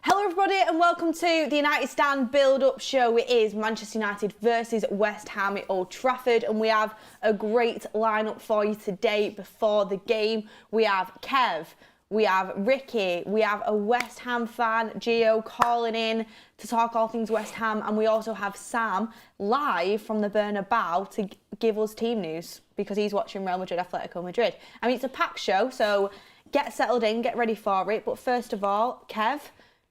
Hello everybody and welcome to the United Stand build-up show. It is Manchester United versus West Ham at Old Trafford, and we have a great lineup for you today before the game. We have Kev, we have Ricky, we have a West Ham fan, Gio, calling in to talk all things West Ham, and we also have Sam live from the Bernabeu to give us team news because he's watching Real Madrid Atletico Madrid. I mean, it's a packed show, so get settled in, get ready for it. But first of all, Kev,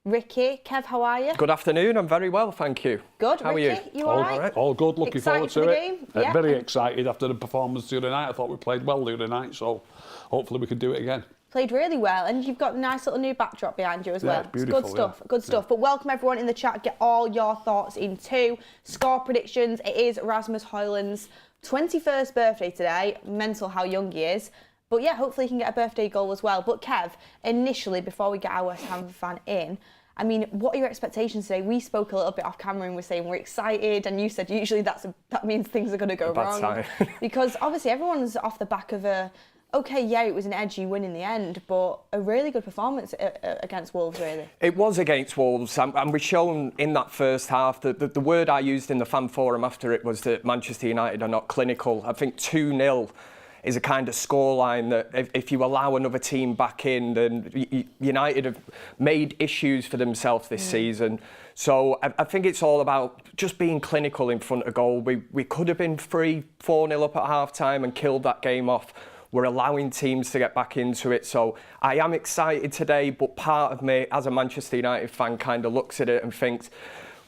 Ricky, Kev, how are you? Good afternoon, I'm very well, thank you. Good, how Ricky, are you? You all right? All good, looking Excited forward to for the it. game? Yeah. Very excited after the performance the other night. I thought we played well the other night, so hopefully we can do it again. Played really well, and you've got a nice little new backdrop behind you as well. It's beautiful, good stuff, good stuff. But welcome everyone in the chat, get all your thoughts in too. Score predictions, it is Rasmus Højlund's 21st birthday today. Mental how young he is. But yeah, hopefully he can get a birthday goal as well. But Kev, initially, before we get our West Ham fan in, I mean, what are your expectations today? We spoke a little bit off camera and we're saying we're excited, and you said usually that means things are going to go wrong. Because obviously everyone's off the back of okay, yeah, it was an edgy win in the end, but a really good performance against Wolves, really. It was against Wolves, and we've shown in that first half that the word I used in the fan forum after it was that Manchester United are not clinical. I think 2-0 is a kind of scoreline that if you allow another team back in, then United have made issues for themselves this season. So I think it's all about just being clinical in front of goal. We could have been 4-0 up at half-time and killed that game off. We're allowing teams to get back into it. So I am excited today, but part of me, as a Manchester United fan, kind of looks at it and thinks,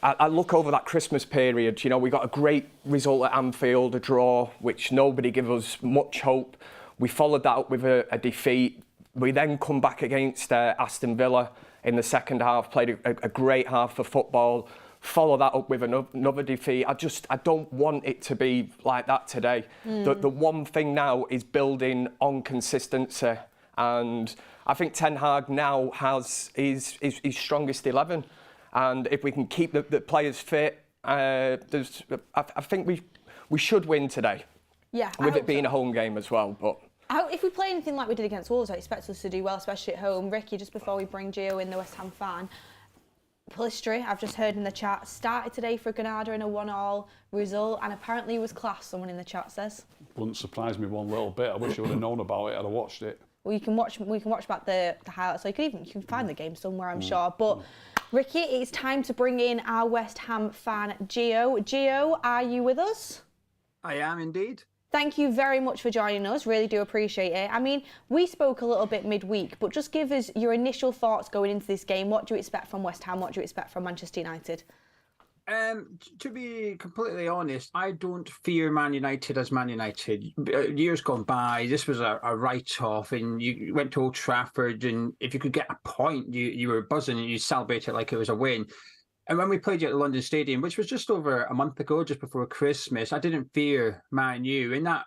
I look over that Christmas period, you know, we got a great result at Anfield, a draw, which nobody gave us much hope. We followed that up with a defeat. We then come back against Aston Villa in the second half, played a great half of football, follow that up with another defeat. I don't want it to be like that today. The one thing now is building on consistency, and I think Ten Hag now has his strongest 11. And if we can keep the players fit, I think we should win today. Yeah, with it being a home game as well. But if we play anything like we did against Wolves, I expect us to do well, especially at home. Ricky, just before we bring Gio in, the West Ham fan, Pellistri, I've just heard in the chat, started today for Granada in a 1-1 result, and apparently it was class, someone in the chat says. Wouldn't surprise me one little bit. I wish I would have known about it. I'd have watched it. Well, we can watch back the highlights, so you can find the game somewhere, I'm sure. But Ricky, it's time to bring in our West Ham fan, Gio. Gio, are you with us? I am indeed. Thank you very much for joining us. Really do appreciate it. I mean, we spoke a little bit midweek, but just give us your initial thoughts going into this game. What do you expect from West Ham? What do you expect from Manchester United? To be completely honest, I don't fear Man United as Man United. Years gone by, this was a write-off, and you went to Old Trafford, and if you could get a point, you were buzzing and you celebrated it like it was a win. And when we played you at the London Stadium, which was just over a month ago, just before Christmas, I didn't fear Man U. In that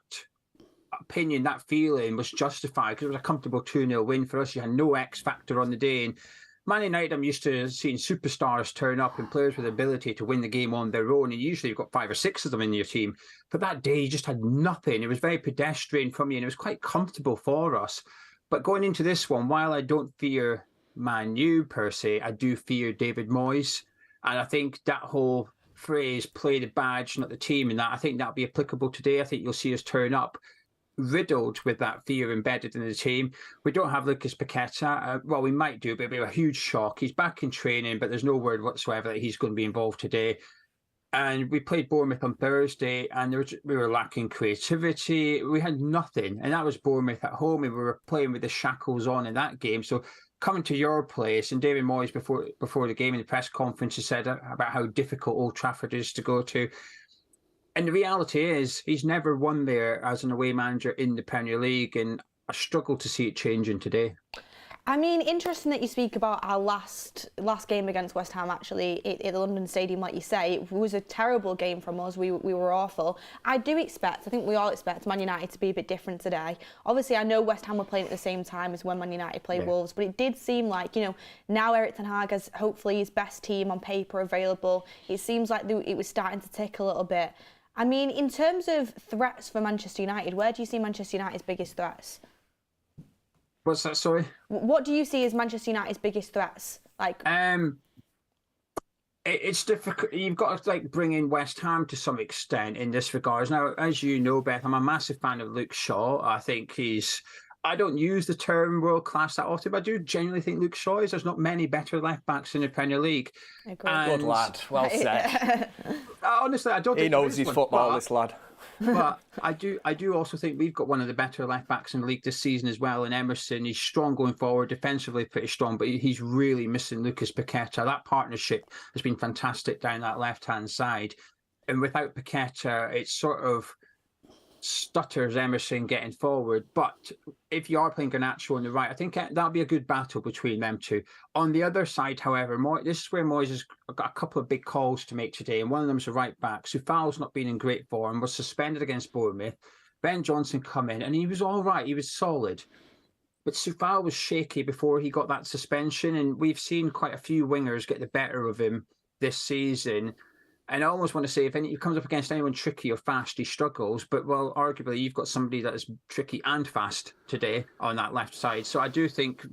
opinion, that feeling was justified because it was a comfortable 2-0 win for us. You had no X factor on the day. And Man United, I'm used to seeing superstars turn up and players with the ability to win the game on their own. And usually you've got 5 or 6 of them in your team. But that day, you just had nothing. It was very pedestrian from you, and it was quite comfortable for us. But going into this one, while I don't fear Man U per se, I do fear David Moyes. And I think that whole phrase, play the badge, not the team, and that, I think that'll be applicable today. I think you'll see us turn up riddled with that fear embedded in the team. We don't have Lucas Paqueta. Well, we might do, but it'll be a huge shock. He's back in training, but there's no word whatsoever that he's going to be involved today. And we played Bournemouth on Thursday, and we were lacking creativity. We had nothing, and that was Bournemouth at home, and we were playing with the shackles on in that game. So coming to your place, and David Moyes before the game in the press conference has said about how difficult Old Trafford is to go to. And the reality is he's never won there as an away manager in the Premier League, and I struggle to see it changing today. I mean, interesting that you speak about our last game against West Ham, actually, at the London Stadium, like you say. It was a terrible game from us. We were awful. I think we all expect Man United to be a bit different today. Obviously, I know West Ham were playing at the same time as when Man United played Wolves, but it did seem like, you know, now Erik ten Hag has hopefully his best team on paper available. It seems like it was starting to tick a little bit. I mean, in terms of threats for Manchester United, where do you see Manchester United's biggest threats? What's that, sorry? What do you see as Manchester United's biggest threats Like, it's difficult. You've got to like bring in West Ham to some extent in this regards. Now, as you know, Beth, I'm a massive fan of Luke Shaw. I think I don't use the term world class that often, but I do genuinely think Luke Shaw is. There's not many better left backs in the Premier League. Good lad. Well said. Honestly, I don't think he knows his football, this lad. But I do also think we've got one of the better left backs in the league this season as well. And Emerson, he's strong going forward, defensively pretty strong, but he's really missing Lucas Paqueta. That partnership has been fantastic down that left-hand side. And without Paqueta, it's sort of stutters Emerson getting forward. But if you are playing Garnacho on the right, I think that'll be a good battle between them two. On the other side, however, this is where Moyes has got a couple of big calls to make today, and one of them is a right back. Soufal's not been in great form, was suspended against Bournemouth. Ben Johnson come in, and he was all right. He was solid. But Soufal was shaky before he got that suspension, and we've seen quite a few wingers get the better of him this season. And I almost want to say, if he comes up against anyone tricky or fast, he struggles. But, well, arguably, you've got somebody that is tricky and fast today on that left side. So I do think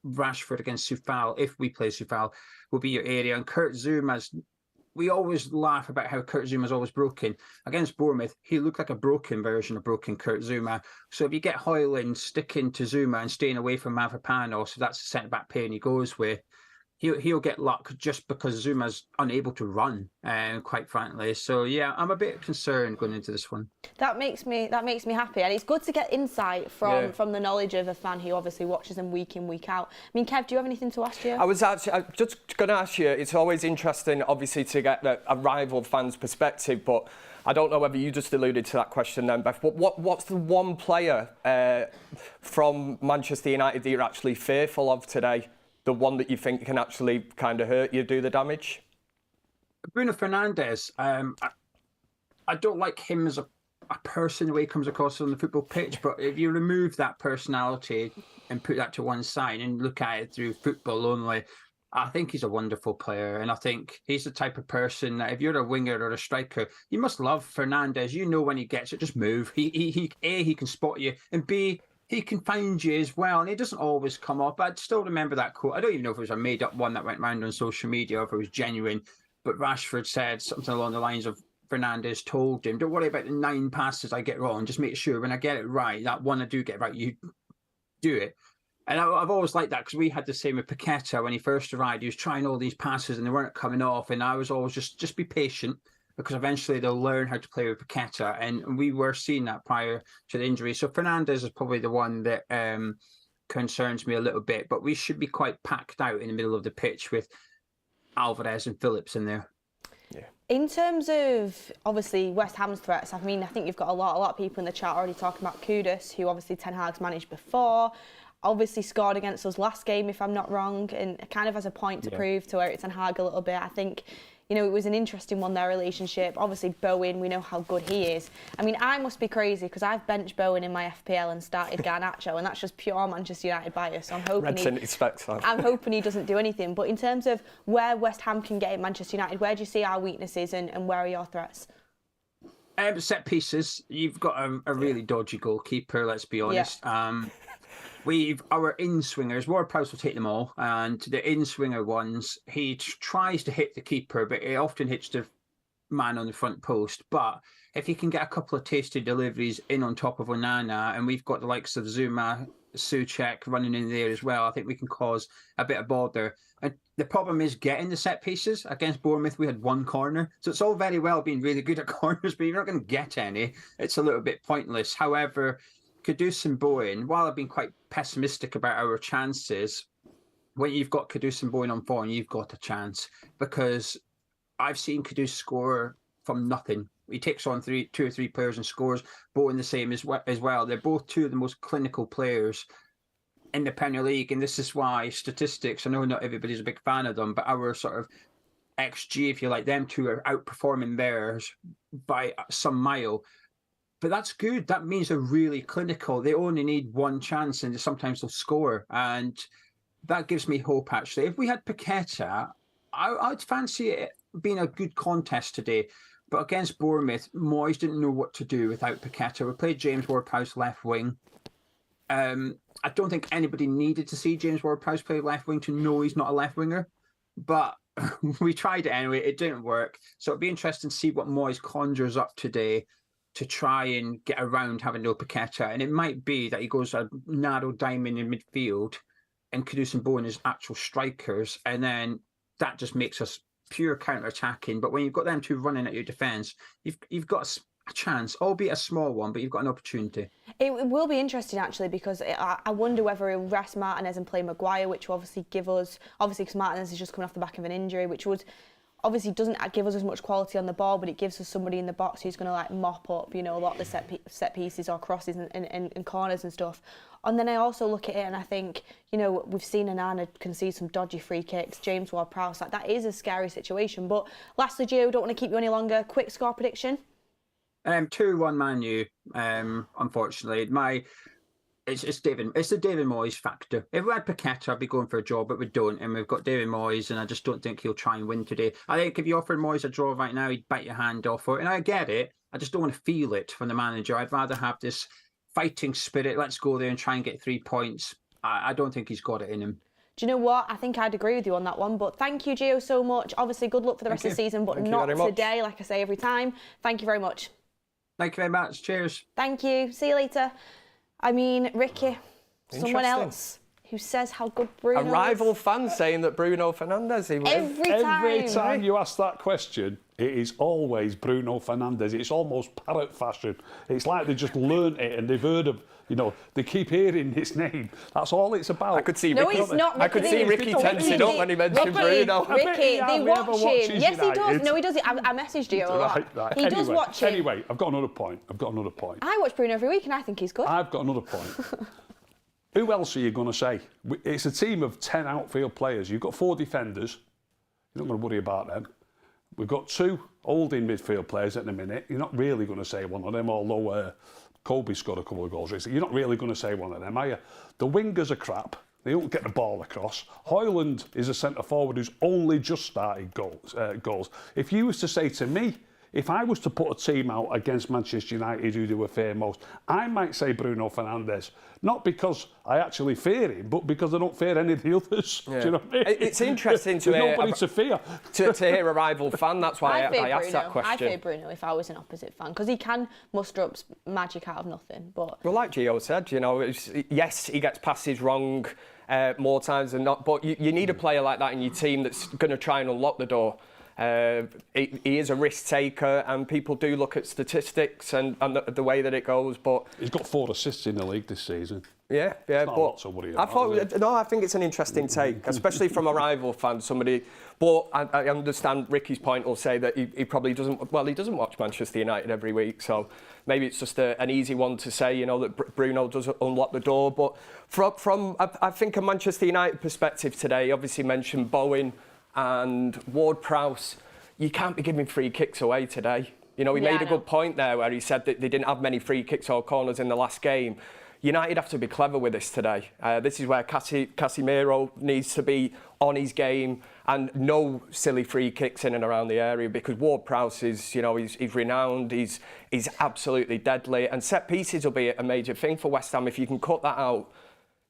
Rashford against Soufal, if we play Soufal, will be your area. And Kurt Zuma's, we always laugh about how Kurt Zuma's always broken. Against Bournemouth, he looked like a broken version of broken Kurt Zuma. So if you get Højlund sticking to Zuma and staying away from Mavropanos, so that's the centre-back pair he goes with, he'll get luck just because Zuma's unable to run, quite frankly. So yeah, I'm a bit concerned going into this one. That makes me happy, and it's good to get insight from the knowledge of a fan who obviously watches them week in, week out. I mean, Kev, do you have anything to ask you? I was just going to ask you. It's always interesting, obviously, to get a rival fan's perspective, but I don't know whether you just alluded to that question then, Beth. But what's the one player from Manchester United that you're actually fearful of today? The one that you think can actually kind of hurt you, do the damage? Bruno Fernandes. I don't like him as a person, the way he comes across on the football pitch, but if you remove that personality and put that to one side and look at it through football only, I think he's a wonderful player. And I think he's the type of person that if you're a winger or a striker, you must love Fernandes. You know when he gets it, just move. He can spot you, and B, he can find you as well, and he doesn't always come up. I still remember that quote. I don't even know if it was a made-up one that went around on social media or if it was genuine, but Rashford said something along the lines of Fernandes told him, don't worry about the 9 passes I get wrong, just make sure when I get it right, that one I do get right, you do it. And I've always liked that, because we had the same with Paqueta when he first arrived. He was trying all these passes and they weren't coming off, and I was always just be patient, because eventually they'll learn how to play with Paqueta. And we were seeing that prior to the injury. So Fernandes is probably the one that concerns me a little bit. But we should be quite packed out in the middle of the pitch with Alvarez and Phillips in there. Yeah. In terms of, obviously, West Ham's threats, I mean, I think you've got a lot of people in the chat already talking about Kudus, who obviously Ten Hag's managed before. Obviously scored against us last game, if I'm not wrong, and kind of has a point to prove to Erik Ten Hag a little bit. I think, you know, it was an interesting one, their relationship. Obviously, Bowen, we know how good he is. I mean, I must be crazy because I've benched Bowen in my FPL and started Garnacho, and that's just pure Manchester United bias. So I'm hoping he doesn't do anything. But in terms of where West Ham can get at Manchester United, where do you see our weaknesses and where are your threats? Set pieces. You've got a really dodgy goalkeeper, let's be honest. Yeah. Our in-swingers, Ward-Prowse will take them all, and the in-swinger ones, he tries to hit the keeper, but he often hits the man on the front post. But if he can get a couple of tasty deliveries in on top of Onana, and we've got the likes of Zuma, Souček running in there as well, I think we can cause a bit of bother. And the problem is getting the set pieces. Against Bournemouth, we had 1 corner. So it's all very well being really good at corners, but you're not going to get any. It's a little bit pointless. However, Kudus and Bowen, while I've been quite pessimistic about our chances, when you've got Kudus and Bowen on form, you've got a chance, because I've seen Kudus score from nothing. He takes on 2 or 3 players and scores. Bowen the same as well. They're both 2 of the most clinical players in the Premier League, and this is why statistics, I know not everybody's a big fan of them, but our sort of XG, if you like, them 2 are outperforming theirs by some mile. But that's good. That means they're really clinical. They only need 1 chance, and sometimes they'll score. And that gives me hope, actually. If we had Paqueta, I'd fancy it being a good contest today. But against Bournemouth, Moyes didn't know what to do without Paqueta. We played James Ward-Prowse left wing. I don't think anybody needed to see James Ward-Prowse play left wing to know he's not a left winger, but we tried it anyway. It didn't work. So it'd be interesting to see what Moyes conjures up today to try and get around having no Paqueta. And it might be that he goes a narrow diamond in midfield and Kudus and Bowen as actual strikers, and then that just makes us pure counter-attacking. But when you've got them two running at your defence, you've got a chance, albeit a small one, but you've got an opportunity. It will be interesting actually, because I wonder whether he'll rest Martinez and play Maguire, which will obviously give us, because Martinez is just coming off the back of an injury, which would obviously doesn't give us as much quality on the ball, but it gives us somebody in the box who's going to like mop up, a lot of the set pieces or crosses and corners and stuff. And then I also look at it and I think, we've seen Anana concede some dodgy free kicks, James Ward-Prowse, that is a scary situation. But lastly, Gio, don't want to keep you any longer. Quick score prediction. 2-1 Man U. Unfortunately, it's the David Moyes factor. If we had Paqueta, I'd be going for a draw, but we don't, and we've got David Moyes, and I just don't think he'll try and win today. I think if you offered Moyes a draw right now, he'd bite your hand off for it, and I get it. I just don't want to feel it from the manager. I'd rather have this fighting spirit. Let's go there and try and get 3 points. I don't think he's got it in him. Do you know what? I think I'd agree with you on that one. But thank you, Gio, so much. Obviously, good luck for the rest of the season, but not today, like I say every time. Thank you very much. Thank you very much. Cheers. Thank you. See you later. I mean, Ricky, someone else who says how good Bruno is. A rival fan saying that Bruno Fernandes, Every time you ask that question, it is always Bruno Fernandes. It's almost parrot fashion. It's like they just learnt it and they've heard of, they keep hearing his name. That's all it's about. I could see Ricky tensing up when he mentioned Bruno. Ricky, they watch him. Yes, he does. No, he does. I messaged you a lot. Right. He does watch him. Anyway, I've got another point. I watch Bruno every week and I think he's good. I've got another point. Who else are you going to say? It's a team of 10 outfield players. You've got 4 defenders. You're not going to worry about them. We've got 2 holding midfield players at the minute. You're not really going to say one of them, although Kobbie scored a couple of goals recently. You're not really going to say one of them, are you? The wingers are crap. They don't get the ball across. Hoyland is a centre-forward who's only just started goals. If you was to say to me, if I was to put a team out against Manchester United who do a fear most, I might say Bruno Fernandes. Not because I actually fear him, but because I don't fear any of the others. Yeah. Do you know what I mean? It's interesting to hear. Nobody to fear. To hear a rival fan, that's why I asked that question. I fear Bruno if I was an opposite fan, because he can muster up magic out of nothing. But well, like Gio said, yes, he gets passes wrong more times than not, but you need a player like that in your team that's going to try and unlock the door. He is a risk taker, and people do look at statistics and the way that it goes. But he's got 4 assists in the league this season. Yeah, it's not a lot to worry about, I think it's an interesting take, especially from a rival fan. But I understand Ricky's point. Will say that he probably doesn't. Well, he doesn't watch Manchester United every week, so maybe it's just an easy one to say. That Bruno does unlock the door. But from I think a Manchester United perspective today, obviously mentioned Bowen and Ward-Prowse, you can't be giving free kicks away today. He made a good point there where he said that they didn't have many free kicks or corners in the last game. United have to be clever with this today. This is where Casemiro needs to be on his game, and no silly free kicks in and around the area, because Ward-Prowse is, he's renowned, he's absolutely deadly, and set pieces will be a major thing for West Ham. If you can cut that out,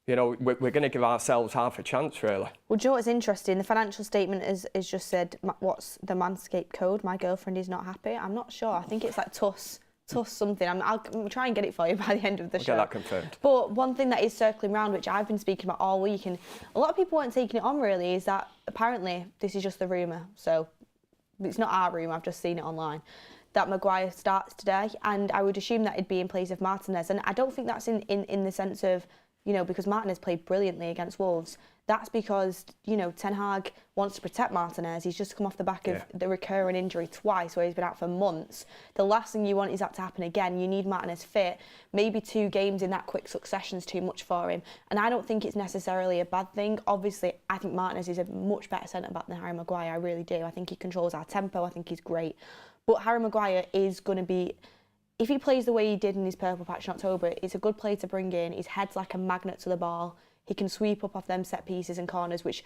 we're going to give ourselves half a chance, really. Well, do you know what's interesting? The financial statement is just said, what's the Manscaped code? My girlfriend is not happy. I'm not sure. I think it's like TUS something. I'll try and get it for you by the end of the show. Get that confirmed. But one thing that is circling around, which I've been speaking about all week, and a lot of people weren't taking it on really, is that apparently this is just the rumour. So it's not our rumour, I've just seen it online, that Maguire starts today. And I would assume that it'd be in place of Martinez. And I don't think that's in the sense of, because Martinez played brilliantly against Wolves. That's because, Ten Hag wants to protect Martinez. He's just come off the back of the recurring injury twice, where he's been out for months. The last thing you want is that to happen again. You need Martinez fit. Maybe 2 games in that quick succession is too much for him. And I don't think it's necessarily a bad thing. Obviously, I think Martinez is a much better centre-back than Harry Maguire. I really do. I think he controls our tempo. I think he's great. But Harry Maguire is going to be... If he plays the way he did in his purple patch in October, it's a good player to bring in. His head's like a magnet to the ball. He can sweep up off them set pieces and corners, which,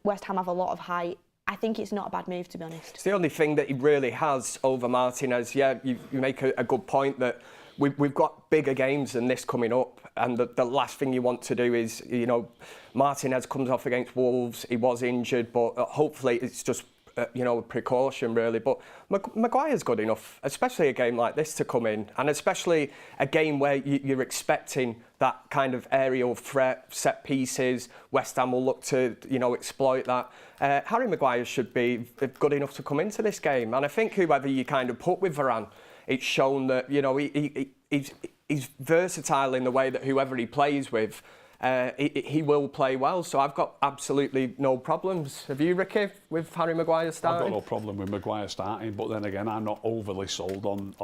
West Ham have a lot of height. I think it's not a bad move, to be honest. It's the only thing that he really has over Martinez. Yeah, you make a good point that we've got bigger games than this coming up. and the last thing you want to do is, you know, Martinez comes off against Wolves. He was injured, but hopefully it's just, you know, a precaution really. But Maguire's good enough, especially a game like this, to come in, and especially a game where you're expecting that kind of aerial threat, set pieces. West Ham will look to, you know, exploit that. Harry Maguire should be good enough to come into this game, and I think whoever you kind of put with Varane, it's shown that, you know, he's versatile in the way that whoever he plays with, he will play well. So I've got absolutely no problems. Have you, Ricky, with Harry Maguire starting? I've got no problem with Maguire starting, but then again, I'm not overly sold on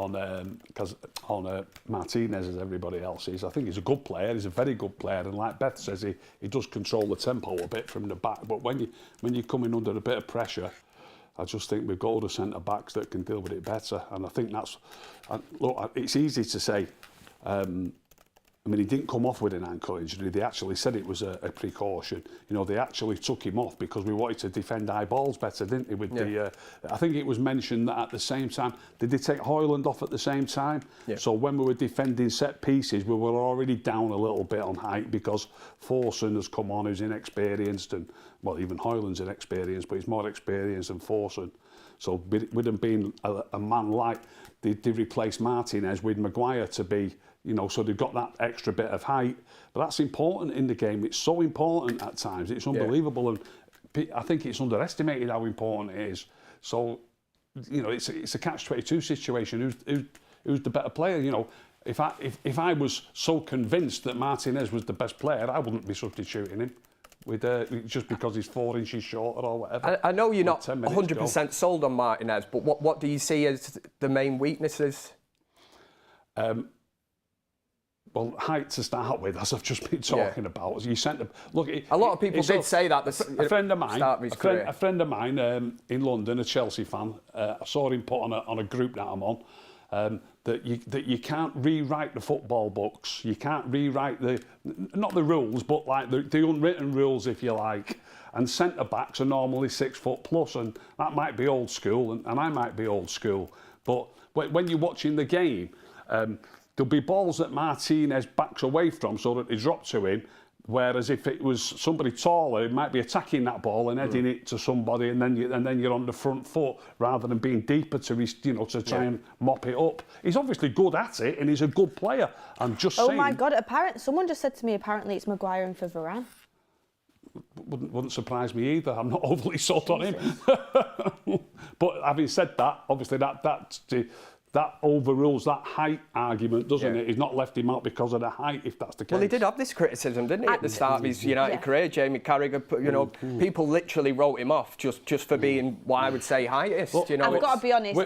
Martinez as everybody else is. I think he's a good player. He's a very good player, and like Beth says, he does control the tempo a bit from the back. But when you're coming under a bit of pressure, I just think we've got other centre-backs that can deal with it better. And I think that's... Look, it's easy to say... I mean, he didn't come off with an ankle injury. They actually said it was a precaution. You know, they actually took him off because we wanted to defend high balls better, didn't they? With I think it was mentioned that at the same time, did they take Højlund off at the same time? Yeah. So when we were defending set pieces, we were already down a little bit on height because Forson has come on, who's inexperienced, and well, even Højlund's inexperienced, but he's more experienced than Forson. So with him being a man like, they replaced Martinez with Maguire to be, you know, so they've got that extra bit of height. But that's important in the game. It's so important at times. It's unbelievable. And I think it's underestimated how important it is. So, you know, it's a catch-22 situation. Who's the better player? You know, if I was so convinced that Martinez was the best player, I wouldn't be substituting him. With just because he's 4 inches shorter or whatever. I know you're not 100% sold on Martinez, but what do you see as the main weaknesses? Well, height to start with, as I've just been talking about. You sent look. A lot of people did say that. A friend of mine in London, a Chelsea fan, I saw him put on a group that I'm on. That you can't rewrite the football books. You can't rewrite not the rules, but like the unwritten rules, if you like. And centre backs are normally 6 foot plus, and that might be old school, and I might be old school. But when you're watching the game, there'll be balls that Martinez backs away from, so that they drop to him. Whereas if it was somebody taller, it might be attacking that ball and heading it to somebody, and then you're on the front foot rather than being deeper to to try and mop it up. He's obviously good at it, and he's a good player. I'm just saying. Oh my God! Someone just said to me, apparently it's Maguire and for Varane. Wouldn't surprise me either. I'm not overly sold on him. But having said that, obviously that overrules that height argument, doesn't it? He's not left him out because of the height, if that's the case. Well, he did have this criticism, didn't he, at the start of his United career? Jamie Carragher, you know, people literally wrote him off just for being what I would say heightist. Look, you know, I've got to be honest.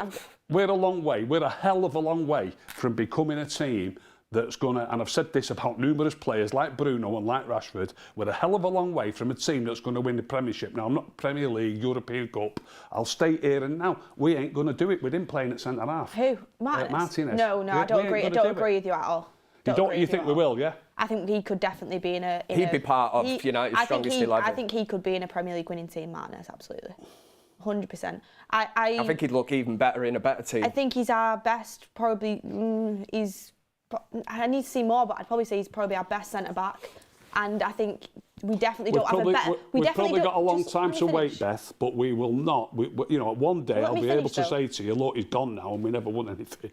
We're a long way. We're a hell of a long way from becoming a team that's going to, and I've said this about numerous players like Bruno and like Rashford, we're a hell of a long way from a team that's going to win the Premiership. Now, I'm not Premier League, European Cup. I'll state here and now, we ain't going to do it with him playing at centre-half. Who? Martinez? No, I don't agree. I don't agree with you at all. You think we will, yeah? I think he could definitely be in a... He'd be part of United's strongest 11. I think he could be in a Premier League winning team, Martinez, absolutely. 100%. I think he'd look even better in a better team. I think he's our best, probably... I need to see more, but I'd probably say he's probably our best centre-back. And I think we definitely don't have a better... We've probably got a long time to wait, Beth, but we will not. You know, one day I'll be able to say to you, look, he's gone now and we never won anything.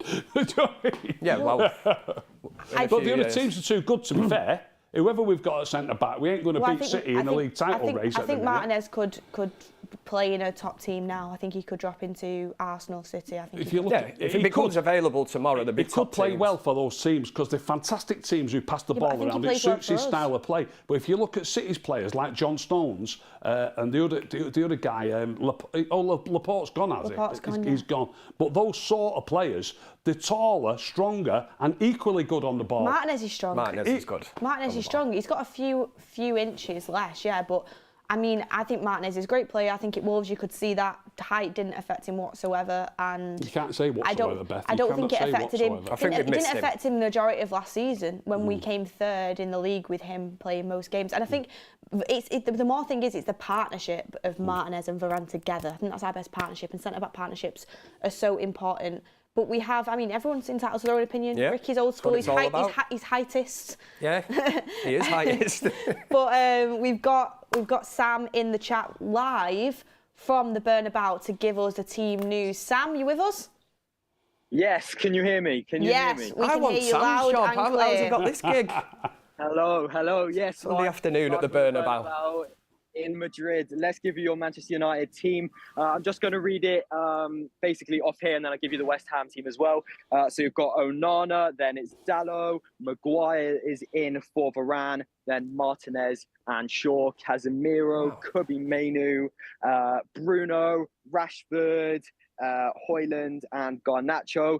Yeah, well... But the other teams are too good, to be fair. Whoever we've got at centre-back, we ain't going to beat City in the league title race. I think Martinez could play in a top team now. I think he could drop into Arsenal, City. I think if he becomes available tomorrow, the big top could play teams. Well for those teams because they're fantastic teams who pass the ball around. It suits his style of play. But if you look at City's players like John Stones and the other guy, Laporte's gone, has he? He's gone. But those sort of players, they're taller, stronger, and equally good on the ball. Martinez is strong. Martinez is good. Martinez is strong. He's got a few inches less, but I mean, I think Martinez is a great player. I think at Wolves you could see that height didn't affect him whatsoever, and you can't say whatsoever, Beth. I don't think it affected him. It didn't affect him the majority of last season when we came third in the league with him playing most games. And I think the more thing is, it's the partnership of Martinez and Varane together. I think that's our best partnership, and centre-back partnerships are so important But we have, I mean, everyone's entitled to their own opinion. Yeah, Ricky's old school, that's what it's all about. he's heightist. Yeah, he is highest. But we've got Sam in the chat live from the Burnabout to give us the team news. Sam, you with us? Yes, can you hear me? Can you hear me? Yes, we I can want hear you Sam's loud job. and How the hell has he clear. got this gig? Hello, yes. Sunday afternoon at the Bernabeu. In Madrid. Let's give you your Manchester United team. I'm just going to read it basically off here, and then I'll give you the West Ham team as well. So you've got Onana, then it's Dalot, Maguire is in for Varane, then Martinez and Shaw, Casemiro, Kobbie Mainoo, Bruno, Rashford, Højlund and Garnacho.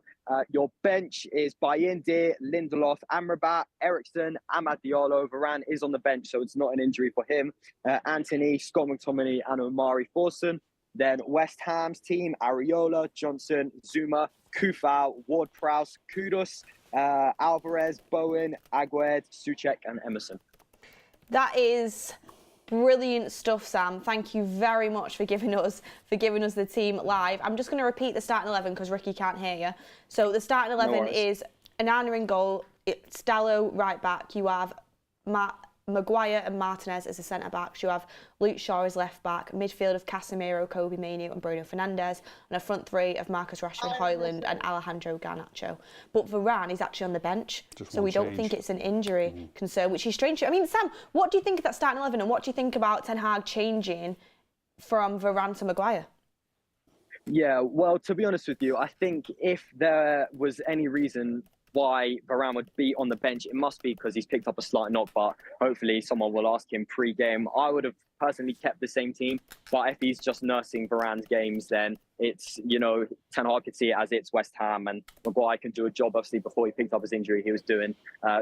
Your bench is Bayindir, Lindelof, Amrabat, Eriksson, Amad Diallo. Varane is on the bench, so it's not an injury for him. Anthony, Scott McTominay and Omari Forson. Then West Ham's team, Areola, Johnson, Zuma, Kufau, Ward-Prowse, Kudus, Alvarez, Bowen, Aguerd, Souček and Emerson. That is brilliant stuff, Sam. Thank you very much for giving us the team live. I'm just going to repeat the starting 11 because Ricky can't hear you. So the starting 11 is Onana in goal. It's Dalot right back. You have Maguire and Martinez as the centre backs. You have Luke Shaw as left back. Midfield of Casemiro, Kobbie Mainoo and Bruno Fernandes. And a front three of Marcus Rashford, Højlund and Alejandro Garnacho. But Varane is actually on the bench. So we don't think it's an injury concern, which is strange. I mean, Sam, what do you think of that starting 11 and what do you think about Ten Hag changing from Varane to Maguire? Yeah, well, to be honest with you, I think if there was any reason why Varane would be on the bench, it must be because he's picked up a slight knock, but hopefully someone will ask him pre-game. I would have personally kept the same team, but if he's just nursing Varane's games, then it's, you know, Ten Hag could see it as it's West Ham, and Maguire can do a job. Obviously, before he picked up his injury, he was doing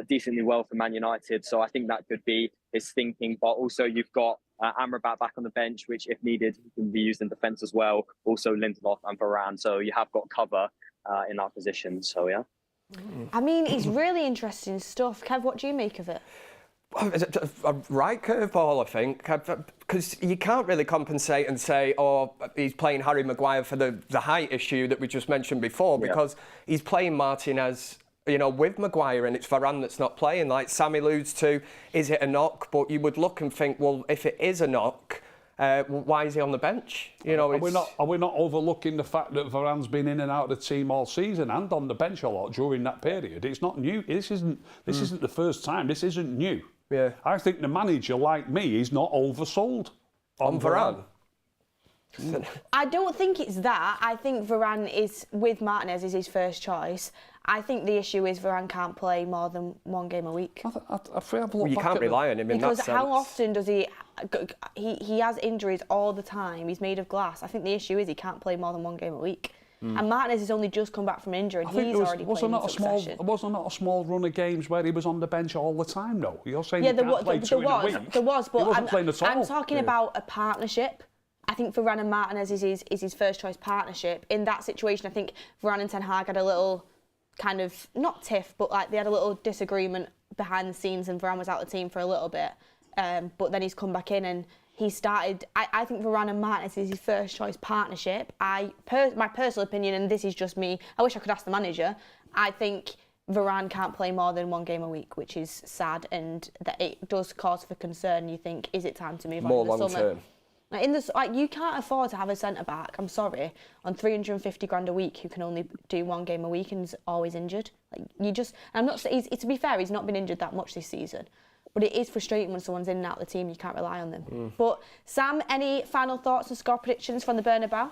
decently well for Man United, so I think that could be his thinking. But also you've got Amrabat back on the bench, which if needed can be used in defence as well. Also Lindelof and Varane, so you have got cover in that position. So yeah. I mean, it's really interesting stuff. Kev, what do you make of it? Well, a right curveball, I think, because you can't really compensate and say, oh, he's playing Harry Maguire for the height issue that we just mentioned before, because he's playing Martinez, you know, with Maguire, and it's Varane that's not playing. Like Sam alludes to, is it a knock? But you would look and think, well, if it is a knock, why is he on the bench? You know, are we not overlooking the fact that Varane's been in and out of the team all season and on the bench a lot during that period? It's not new. This isn't the first time. This isn't new. Yeah. I think the manager, like me, is not oversold on Varane. I don't think it's that. I think Varane is, with Martinez, is his first choice. I think the issue is Varane can't play more than one game a week. You can't rely on him in that sense. Because how often does he has injuries all the time. He's made of glass. I think the issue is he can't play more than one game a week. And Martinez has only just come back from injury, and he's already playing in succession. Was there not a small run of games where he was on the bench all the time, though? You're saying yeah, he can't play two in a week? There was, but he wasn't playing at all. I'm talking about a partnership. I think Varane and Martinez is his first choice partnership. In that situation, I think Varane and Ten Hag had a little kind of, not tiff, but like they had a little disagreement behind the scenes, and Varane was out of the team for a little bit. But then he's come back in and he started. I think Varane and Martinez is his first choice partnership. My personal opinion, and this is just me, I wish I could ask the manager, I think Varane can't play more than one game a week, which is sad, and that it does cause for concern. You think, is it time to move more on in the long summer? term? You can't afford to have a centre back, I'm sorry, on 350 grand a week who can only do one game a week and is always injured. I'm not saying, to be fair, he's not been injured that much this season, but it is frustrating when someone's in and out of the team, you can't rely on them. But Sam, any final thoughts and score predictions from the Bernabeu?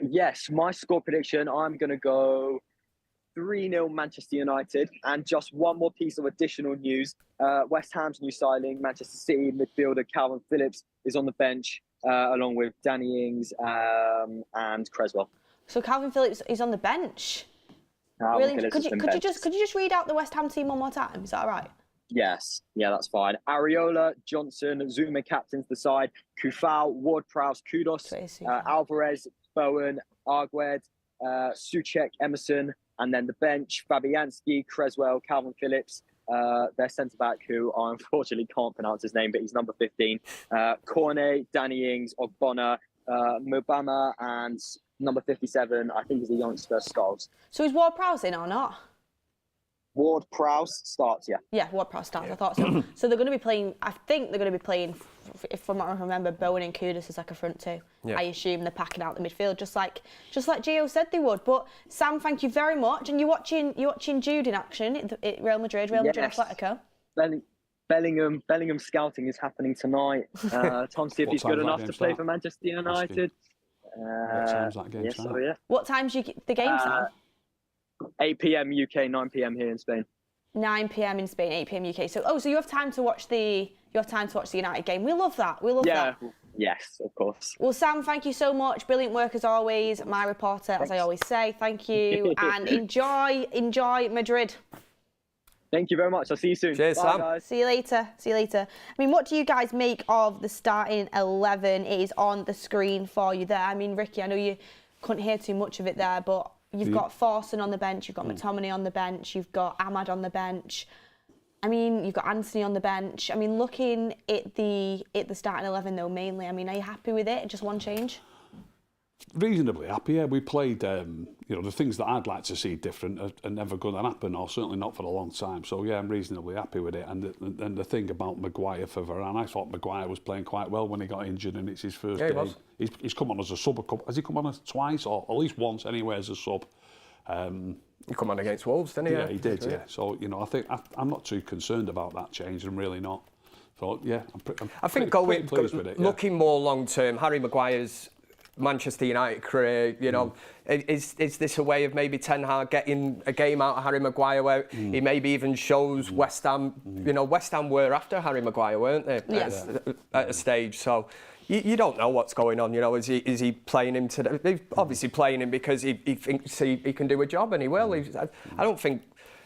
Yes, my score prediction, I'm going to go 3-0 Manchester United. And just one more piece of additional news. West Ham's new signing, Manchester City midfielder Calvin Phillips, is on the bench along with Danny Ings and Creswell. So Calvin Phillips is on the bench? Really? Could you just read out the West Ham team one more time? Is that all right? Yes, yeah, that's fine. Areola, Johnson, Zuma captains the side, Kufau, Ward-Prowse, Kudus, Alvarez, Bowen, Aguerd, Souček, Emerson, and then the bench, Fabianski, Creswell, Calvin Phillips, their centre-back, who I unfortunately can't pronounce his name, but he's number 15, Cornet, Danny Ings, Ogbonna, Mubama, and number 57, I think, is a youngster, Scholes. So is Ward-Prowse in or not? Ward-Prowse starts, yeah. Yeah, Ward-Prowse starts. I thought so. So they're going to be playing. I think they're going to be playing. If I remember, Bowen and Kudus as like a front two. Yeah. I assume they're packing out the midfield, just like Gio said they would. But Sam, thank you very much. And you're watching Jude in action at Real Madrid, Atletico. Bellingham scouting is happening tonight. Tom, see if he's good enough to play for Manchester United. What time's that game start? Yeah. What time's the game, Sam? 8 p.m. UK, 9 p.m. here in Spain. 9 p.m. in Spain, 8 p.m. UK. So you have time to watch the United game. We love that. We love that. Yes, of course. Well, Sam, thank you so much. Brilliant work as always. My reporter, as I always say. Thank you, and enjoy Madrid. Thank you very much. I'll see you soon. Cheers, Bye, Sam. guys. See you later. I mean, what do you guys make of the starting 11? It is on the screen for you there. I mean, Ricky, I know you couldn't hear too much of it there, but you've got Forson on the bench, you've got McTominay on the bench, you've got Ahmad on the bench. I mean, you've got Anthony on the bench. I mean, looking at the starting 11 though, mainly, I mean, are you happy with it? Just one change? Reasonably happy, yeah. We played, the things that I'd like to see different are never going to happen, or certainly not for a long time. So, yeah, I'm reasonably happy with it. And the thing about Maguire for Varane, I thought Maguire was playing quite well when he got injured, and it's his first game. He's come on as a sub. Has he come on twice, or at least once anyway as a sub? He come on against Wolves, didn't he? Yeah, he did, yeah. So, I think I'm not too concerned about that change. I'm really not. So, yeah, I'm pretty pleased with it. Looking more long-term, Harry Maguire's Manchester United career, is this a way of maybe Ten Hag getting a game out of Harry Maguire where he maybe even shows West Ham, West Ham were after Harry Maguire, weren't they? Yes. At a stage, so you don't know what's going on, is he playing him today? They're obviously playing him because he thinks he can do a job, and he will. I don't think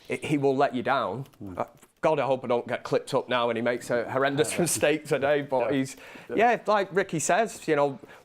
he will let you down. God, I hope I don't get clipped up now and he makes a horrendous mistake today. But he's, like Ricky says,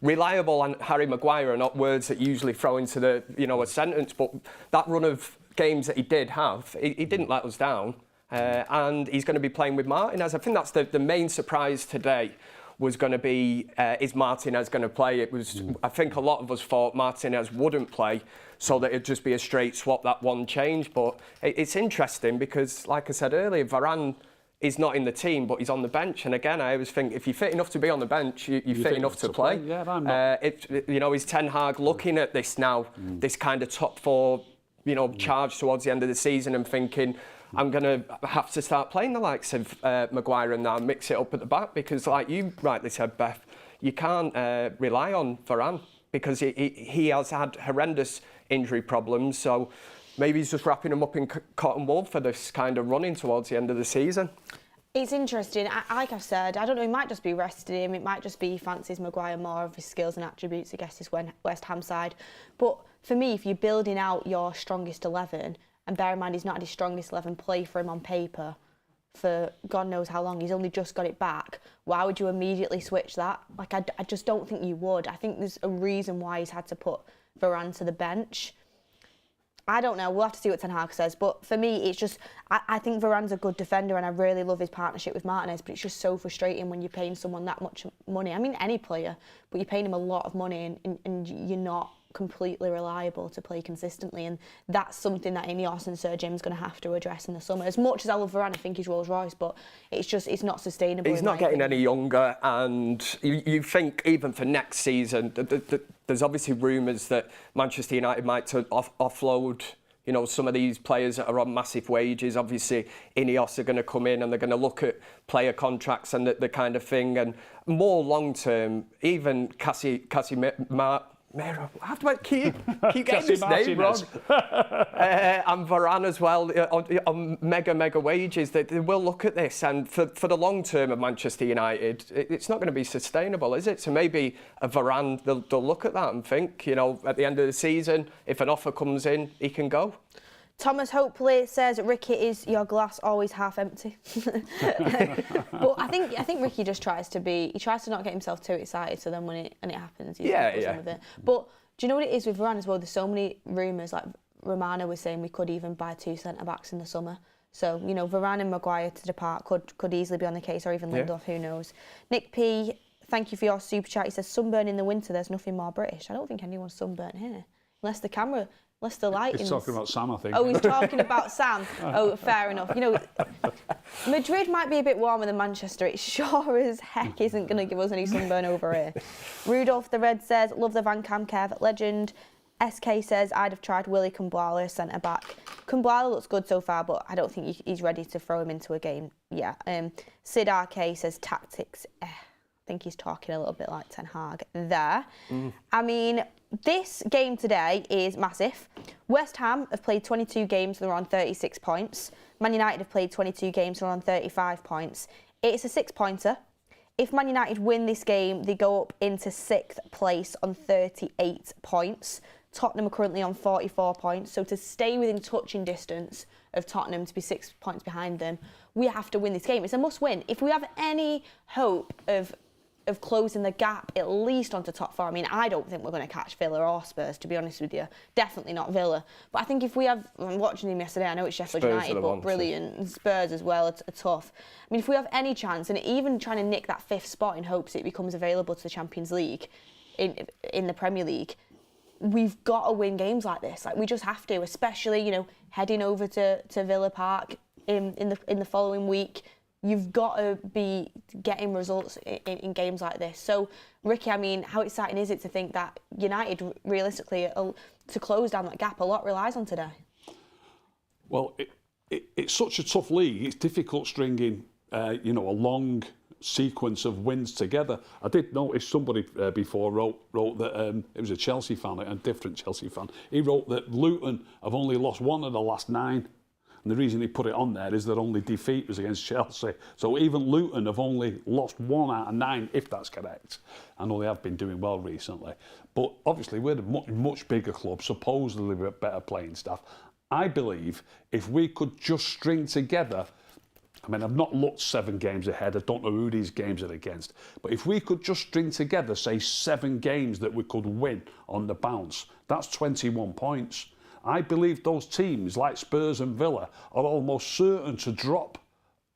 reliable and Harry Maguire are not words that you usually throw into the, a sentence. But that run of games that he did have, he didn't let us down. And he's going to be playing with Martinez. I think that's the main surprise today was going to be, is Martinez going to play? It was, I think a lot of us thought Martinez wouldn't play, so that it'd just be a straight swap, that one change. But it's interesting because, like I said earlier, Varane is not in the team, but he's on the bench. And again, I always think if you're fit enough to be on the bench, you're fit enough to play. Yeah, I'm not. Is Ten Hag looking at this now, this kind of top four, charge towards the end of the season and thinking, I'm going to have to start playing the likes of Maguire and now mix it up at the back because, like you rightly said, Beth, you can't rely on Varane because he has had horrendous injury problems. So maybe he's just wrapping him up in cotton wool for this kind of running towards the end of the season. It's interesting. Like I've said, I don't know, it might just be rested him. It might just be he fancies Maguire more of his skills and attributes against this West Ham side. But for me, if you're building out your strongest 11, and bear in mind he's not had his strongest 11 play for him on paper for God knows how long, he's only just got it back, why would you immediately switch that? Like, I just don't think you would. I think there's a reason why he's had to put Varane to the bench. I don't know, we'll have to see what Ten Hag says, but for me, it's just, I think Varane's a good defender and I really love his partnership with Martinez, but it's just so frustrating when you're paying someone that much money. I mean, any player, but you're paying him a lot of money and you're not completely reliable to play consistently, and that's something that Ineos and Sir Jim's going to have to address in the summer. As much as I love Varane, I think he's Rolls Royce, but it's not sustainable. He's not getting any younger, and you think even for next season, there's obviously rumours that Manchester United might offload some of these players that are on massive wages. Obviously, Ineos are going to come in and they're going to look at player contracts and the kind of thing, and more long term, even I have to keep getting his name wrong. And Varane as well, on mega wages. They will look at this, and for the long term of Manchester United, it's not going to be sustainable, is it? So maybe a Varane, they'll look at that and think, at the end of the season, if an offer comes in, he can go. Thomas Hopefully says, Ricky, is your glass always half empty? But I think Ricky just tries to not get himself too excited, so then when it happens, he's with it. But do you know what it is with Varane as well? There's so many rumours, like Romana was saying we could even buy 2 centre-backs in the summer. So, Varane and Maguire to depart could easily be on the case, or even Lindelof, who knows. Nick P thank you for your super chat. He says, sunburn in the winter, there's nothing more British. I don't think anyone's sunburnt here. Unless the lighting. He's talking about Sam, I think. Oh, he's talking about Sam. Oh, fair enough. You know, Madrid might be a bit warmer than Manchester. It sure as heck isn't going to give us any sunburn over here. Rudolph the Red says, love the Van Cam Kev legend. SK says, I'd have tried Willy Kumbuala, centre-back. Kumbuala looks good so far, but I don't think he's ready to throw him into a game yet. Sid RK says, tactics, I think he's talking a little bit like Ten Hag there. I mean, this game today is massive. West Ham have played 22 games, they're on 36 points. Man United have played 22 games, they're on 35 points. It's a 6-pointer. If Man United win this game, they go up into 6th place on 38 points. Tottenham are currently on 44 points, so to stay within touching distance of Tottenham, to be 6 points behind them, we have to win this game. It's a must-win. If we have any hope of closing the gap at least onto top 4, I mean, I don't think we're going to catch Villa or Spurs, to be honest with you. Definitely not Villa. But I think if we have, I'm watching them yesterday, I know it's Sheffield United, but brilliant. And Spurs as well are tough. I mean, if we have any chance, and even trying to nick that 5th spot in hopes it becomes available to the Champions League in the Premier League, we've got to win games like this. Like, we just have to, especially, you know, heading over to Villa Park in the following week. You've got to be getting results in games like this. So, Ricky, I mean, how exciting is it to think that United, realistically, to close down that gap, a lot relies on today? Well, it's such a tough league. It's difficult stringing, a long sequence of wins together. I did notice somebody before wrote that it was a Chelsea fan, a different Chelsea fan. He wrote that Luton have only lost 1 of the last 9. And the reason he put it on there is their only defeat was against Chelsea. So even Luton have only lost 1 out of 9, if that's correct. I know they have been doing well recently. But obviously we're a much bigger club, supposedly with better playing staff. I believe if we could just string together, I mean, I've not looked 7 games ahead. I don't know who these games are against. But if we could just string together, say, 7 games that we could win on the bounce, that's 21 points. I believe those teams, like Spurs and Villa, are almost certain to drop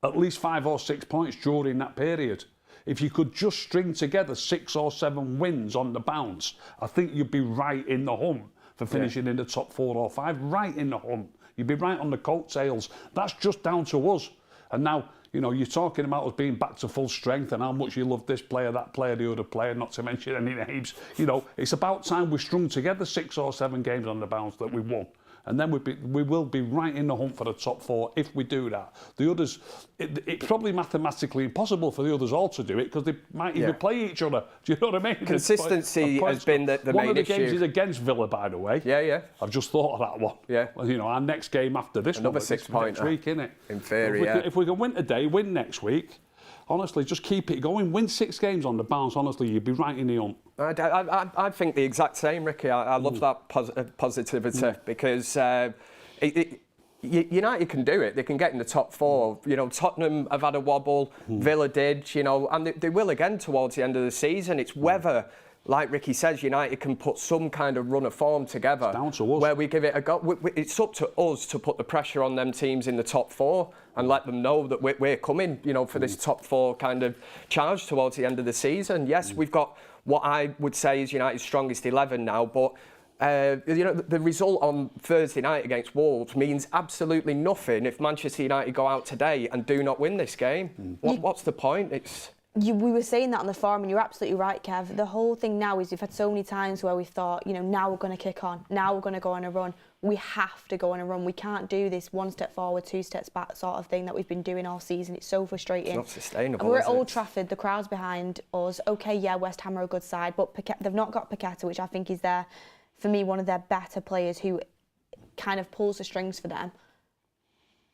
at least 5 or 6 points during that period. If you could just string together 6 or 7 wins on the bounce, I think you'd be right in the hunt for finishing in the top 4 or 5, right in the hunt. You'd be right on the coattails. That's just down to us. And now, you know, you're talking about us being back to full strength and how much you love this player, that player, the other player, not to mention any names. You know, it's about time we strung together 6 or 7 games on the bounce that we won. And then we will be right in the hunt for the top 4 if we do that. The others, it's probably mathematically impossible for the others all to do it because they might even play each other. Do you know what I mean? Consistency has been the main issue. One of the games is against Villa, by the way. Yeah. I've just thought of that one. Yeah. Well, you know, our next game after this another one, 6-pointer next week, innit? In theory, If we can win today, win next week, honestly, just keep it going. Win 6 games on the bounce, honestly, you'd be right in the hunt. I think the exact same, Ricky. I love that positivity because United can do it. They can get in the top 4. You know, Tottenham have had a wobble. Villa did, you know, and they will again towards the end of the season. It's whether, like Ricky says, United can put some kind of run of form together. It's down to us. Where we give it a go. It's up to us to put the pressure on them teams in the top 4 and let them know that we're coming, you know, for this top 4 kind of charge towards the end of the season. Yes, we've got what I would say is United's strongest 11 now, but you know, the result on Thursday night against Wolves means absolutely nothing if Manchester United go out today and do not win this game. What's the point? We were saying that on the forum, and you're absolutely right, Kev. The whole thing now is we've had so many times where we thought, you know, now we're going to kick on, now we're going to go on a run. We have to go on a run. We can't do this 1 step forward, 2 steps back sort of thing that we've been doing all season. It's so frustrating. It's not sustainable. And we're at Old Trafford, the crowd's behind us. OK, yeah, West Ham are a good side, but they've not got Paqueta, which I think is for me, one of their better players who kind of pulls the strings for them.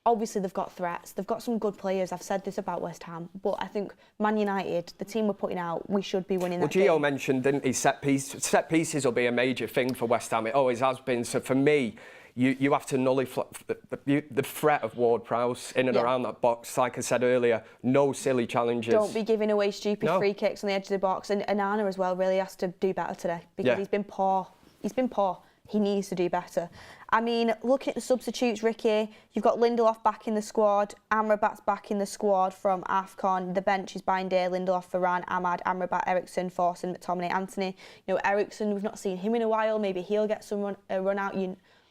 Obviously, they've got threats. They've got some good players. I've said this about West Ham. But I think Man United, the team we're putting out, we should be winning that game. Well, Gio mentioned, didn't he, set pieces will be a major thing for West Ham. It always has been. So for me, you have to nullify the threat of Ward-Prowse in and around that box. Like I said earlier, no silly challenges. Don't be giving away stupid free kicks on the edge of the box. And Anana as well really has to do better today because he's been poor. He's been poor. he needs to do better. I mean, looking at the substitutes, Ricky, you've got Lindelof back in the squad, Amrabat's back in the squad from AFCON. The bench is Binday, Lindelof, Varane, Ahmad, Amrabat, Ericsson, Forson, McTominay, Anthony. You know, Ericsson, we've not seen him in a while. Maybe he'll get some run out.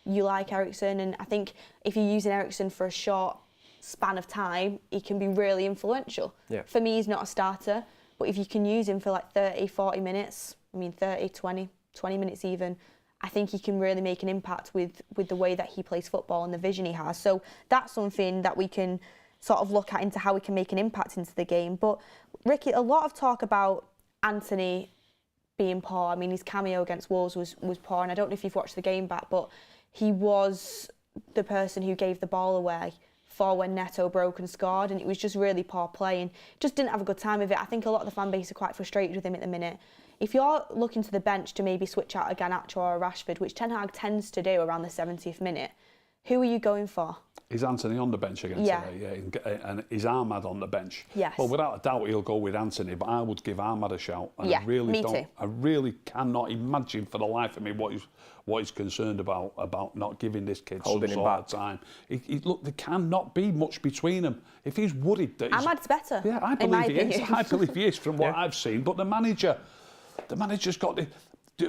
You like Ericsson, and I think if you're using Ericsson for a short span of time, he can be really influential. Yeah. For me, he's not a starter, but if you can use him for like 30, 40 minutes, 30, 20 minutes even, I think he can really make an impact with the way that he plays football and the vision he has. So that's something that we can sort of look at into how we can make an impact into the game. But Ricky, a lot of talk about Anthony being poor. I mean, his cameo against Wolves was poor, and I don't know if you've watched the game back, but he was the person who gave the ball away for when Neto broke and scored, and it was just really poor play and just didn't have a good time with it. I think a lot of the fan base are quite frustrated with him at the minute. If you're looking to the bench to maybe switch out a Garnacho or a Rashford, which Ten Hag tends to do around the 70th minute, who are you going for? Is Anthony on the bench again today? Yeah, and is Ahmad on the bench? Yes. Well, without a doubt, he'll go with Anthony, but I would give Ahmad a shout. And Yeah, I really me don't. too. I really cannot imagine for the life of me what he's concerned about not giving this kid Holding some him sort back. of time. Look, there cannot be much between them. If he's worried that Ahmad's better. Yeah, I in my believe he is. opinion. I believe he is from what I've seen. But the manager's got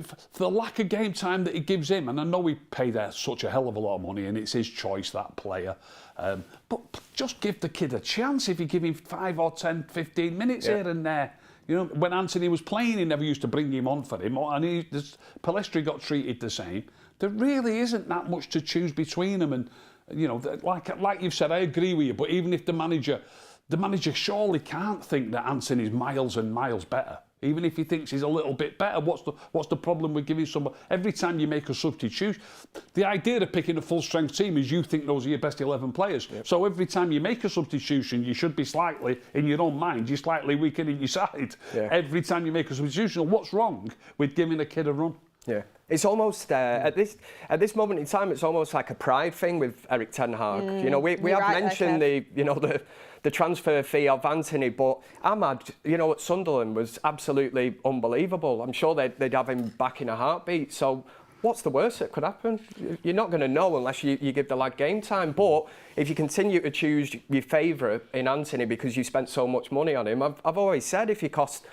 for the lack of game time that he gives him, and I know we paid such a hell of a lot of money, and it's his choice, that player. But just give the kid a chance. If you give him 5 or 10, 15 minutes here and there. You know, when Anthony was playing, he never used to bring him on for him. And Pellistri got treated the same. There really isn't that much to choose between them. And you know, like you've said, I agree with you. But even if the manager surely can't think that Anthony's miles and miles better. Even if he thinks he's a little bit better, what's the problem with giving somebody... Every time you make a substitution, the idea of picking a full-strength team is you think those are your best 11 players. Yep. So every time you make a substitution, you should be slightly, in your own mind, you're slightly weakening your side. Yeah. Every time you make a substitution, what's wrong with giving a kid a run? Yeah, it's almost at this moment in time, it's almost like a pride thing with Eric Ten Hag. You know, we have mentioned the transfer fee of Anthony, but Ahmad, you know, at Sunderland was absolutely unbelievable. I'm sure they'd have him back in a heartbeat. So what's the worst that could happen? You're not going to know unless you give the lad game time. But if you continue to choose your favourite in Anthony because you spent so much money on him, I've always said if he cost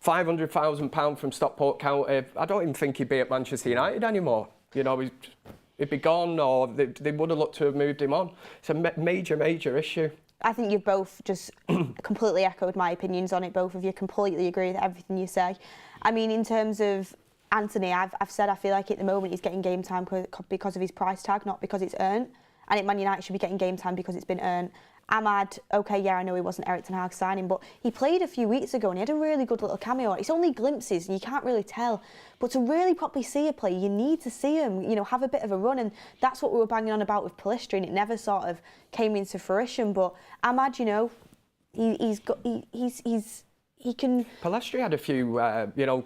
£500,000 from Stockport County, I don't even think he'd be at Manchester United anymore. You know, he'd be gone, or they would have looked to have moved him on. It's a major issue. I think you've both just completely echoed my opinions on it. Both of you completely agree with everything you say. I mean, in terms of Anthony, I've said I feel like at the moment he's getting game time because of his price tag, not because it's earned. And at Man United should be getting game time because it's been earned. Ahmad, okay, yeah, I know he wasn't Eric Ten Hag signing, but he played a few weeks ago and he had a really good little cameo. It's only glimpses and you can't really tell. But to really properly see a play, you need to see him, you know, have a bit of a run. And that's what we were banging on about with Pellistri, and it never sort of came into fruition. But Ahmad, you know, he can... Pellistri had a few,